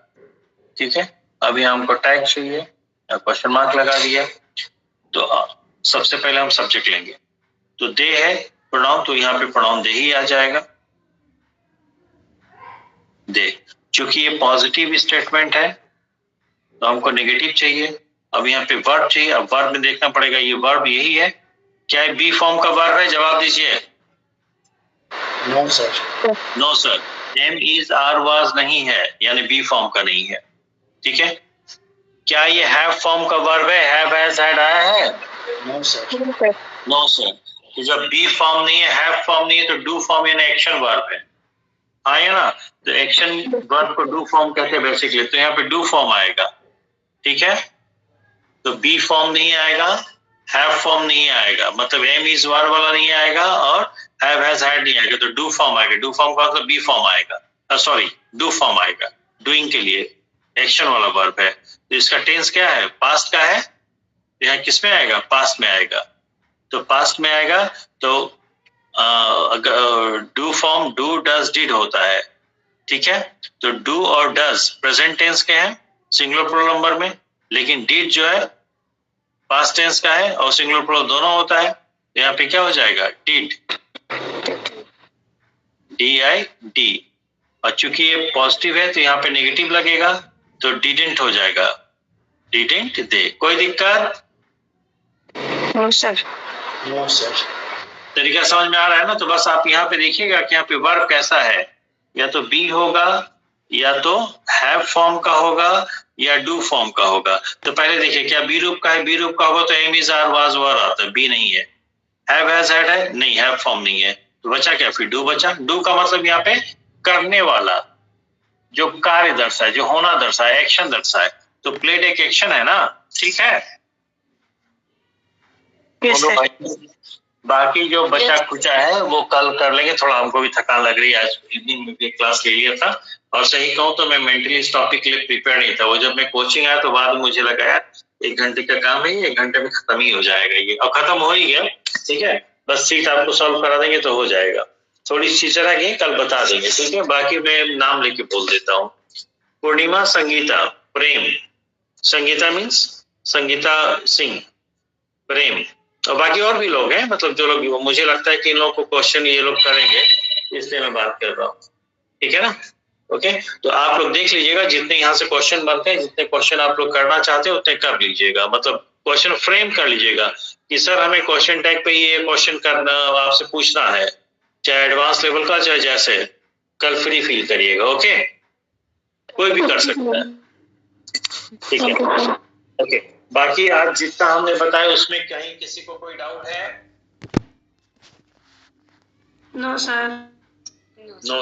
ठीक है, अभी हमको टैग चाहिए, क्वेश्चन मार्क लगा दिया, तो सबसे पहले हम सब्जेक्ट लेंगे, तो दे है प्रोनाउन, तो यहाँ पे प्रोनाउन दे ही आ जाएगा, दे। चूंकि ये पॉजिटिव स्टेटमेंट है तो हमको नेगेटिव चाहिए। अब यहाँ पे वर्ब चाहिए, अब वर्ब में देखना पड़ेगा ये वर्ब यही है क्या, बी फॉर्म का वर्ब है? जवाब दीजिए। No sir. No sir, am is are was नहीं है, यानी बी फॉर्म का नहीं है। ठीक है, क्या ये हैव फॉर्म का वर्ब है? हैव हैज हैड आया है? No sir. नो सर, तो जब बी फॉर्म नहीं है, हैव फॉर्म नहीं है, तो डू फॉर्म यानी एक्शन वर्ब है, आया ना? तो एक्शन वर्ब को डू फॉर्म कहते हैं बेसिकली, तो यहाँ पे डू फॉर्म आएगा। ठीक है, तो बी फॉर्म नहीं आएगा, हैव फॉर्म नहीं आएगा, मतलब एम इज वर्ब वाला नहीं आएगा, और हैव हैज हैड नहीं आएगा, तो डू फॉर्म आएगा। डू फॉर्म का मतलब बी फॉर्म आएगा, सॉरी डू फॉर्म आएगा, डूइंग के लिए एक्शन वाला वर्ब है। तो इसका टेंस क्या है? पास्ट का है, यहाँ किस में आएगा? पास्ट में आएगा। तो पास्ट में आएगा तो do form do does did होता है। ठीक है, तो डू और डज प्रेजेंट टेंस के हैं सिंगुलर प्लूरल नंबर में, लेकिन डिड जो है पास्ट टेंस का है और सिंगुलर प्लूरल दोनों होता है। तो यहाँ पे क्या हो जाएगा? डिड, DID, और चूंकि ये पॉजिटिव है तो यहाँ पे नेगेटिव लगेगा, तो डिडेंट हो जाएगा, डिडेंट दे। कोई दिक्कत? No sir. No sir. तरीका समझ में आ रहा है ना? तो बस आप यहाँ पे देखिएगा कि यहाँ पे वर्ब कैसा है, या तो बी होगा, या तो हैव फॉर्म का होगा, या डू फॉर्म का होगा। तो पहले देखिए क्या बी रूप का है? बी रूप का होगा तो am is are was were आता है, बी नहीं है। हैव हैज हैड है? नहीं, हैव फॉर्म नहीं है, तो बचा क्या? फिर डू बचा। डू का मतलब यहाँ पे करने वाला, जो कार्य दर्शाए, जो होना दर्शाए, एक्शन दर्शाए, तो प्लेड एक एक्शन है ना। ठीक है, बाकी जो बचा खुचा है वो कल कर लेंगे, थोड़ा हमको भी थकान लग रही है, आज इवनिंग में भी क्लास ले लिया था, और सही कहूँ तो मैं मेंटली इस टॉपिक के लिए प्रिपेयर नहीं था। वो जब मैं कोचिंग आया तो बाद में मुझे लगा यार 1 घंटे का काम है, 1 घंटे में खत्म ही हो जाएगा ये, और खत्म हो ही गया। ठीक है, बस सीट आपको सॉल्व करा देंगे तो हो जाएगा, थोड़ी चीजें रह गई कल बता देंगे। ठीक है, बाकी मैं नाम लेके बोल देता हूँ। पूर्णिमा, संगीता, प्रेम, संगीता मीन्स संगीता सिंह, प्रेम, और बाकी और भी लोग हैं, मतलब जो लोग, मुझे लगता है कि इन लोगों को क्वेश्चन ये लोग करेंगे, इसलिए मैं बात कर रहा हूँ। ठीक है ना? ओके, तो आप लोग देख लीजिएगा जितने यहाँ से क्वेश्चन बनते हैं, जितने क्वेश्चन आप लोग करना चाहते हैं उतने कर लीजिएगा, मतलब क्वेश्चन फ्रेम कर लीजिएगा कि सर हमें क्वेश्चन टैग पे ये क्वेश्चन करना, आपसे पूछना है, चाहे एडवांस लेवल का चाहे जैसे, कल फ्री फील करिएगा। ओके, कोई भी कर सकता है। ठीक है, ओके, बाकी आज जितना हमने बताया उसमें कहीं किसी को कोई डाउट है? No sir. नो।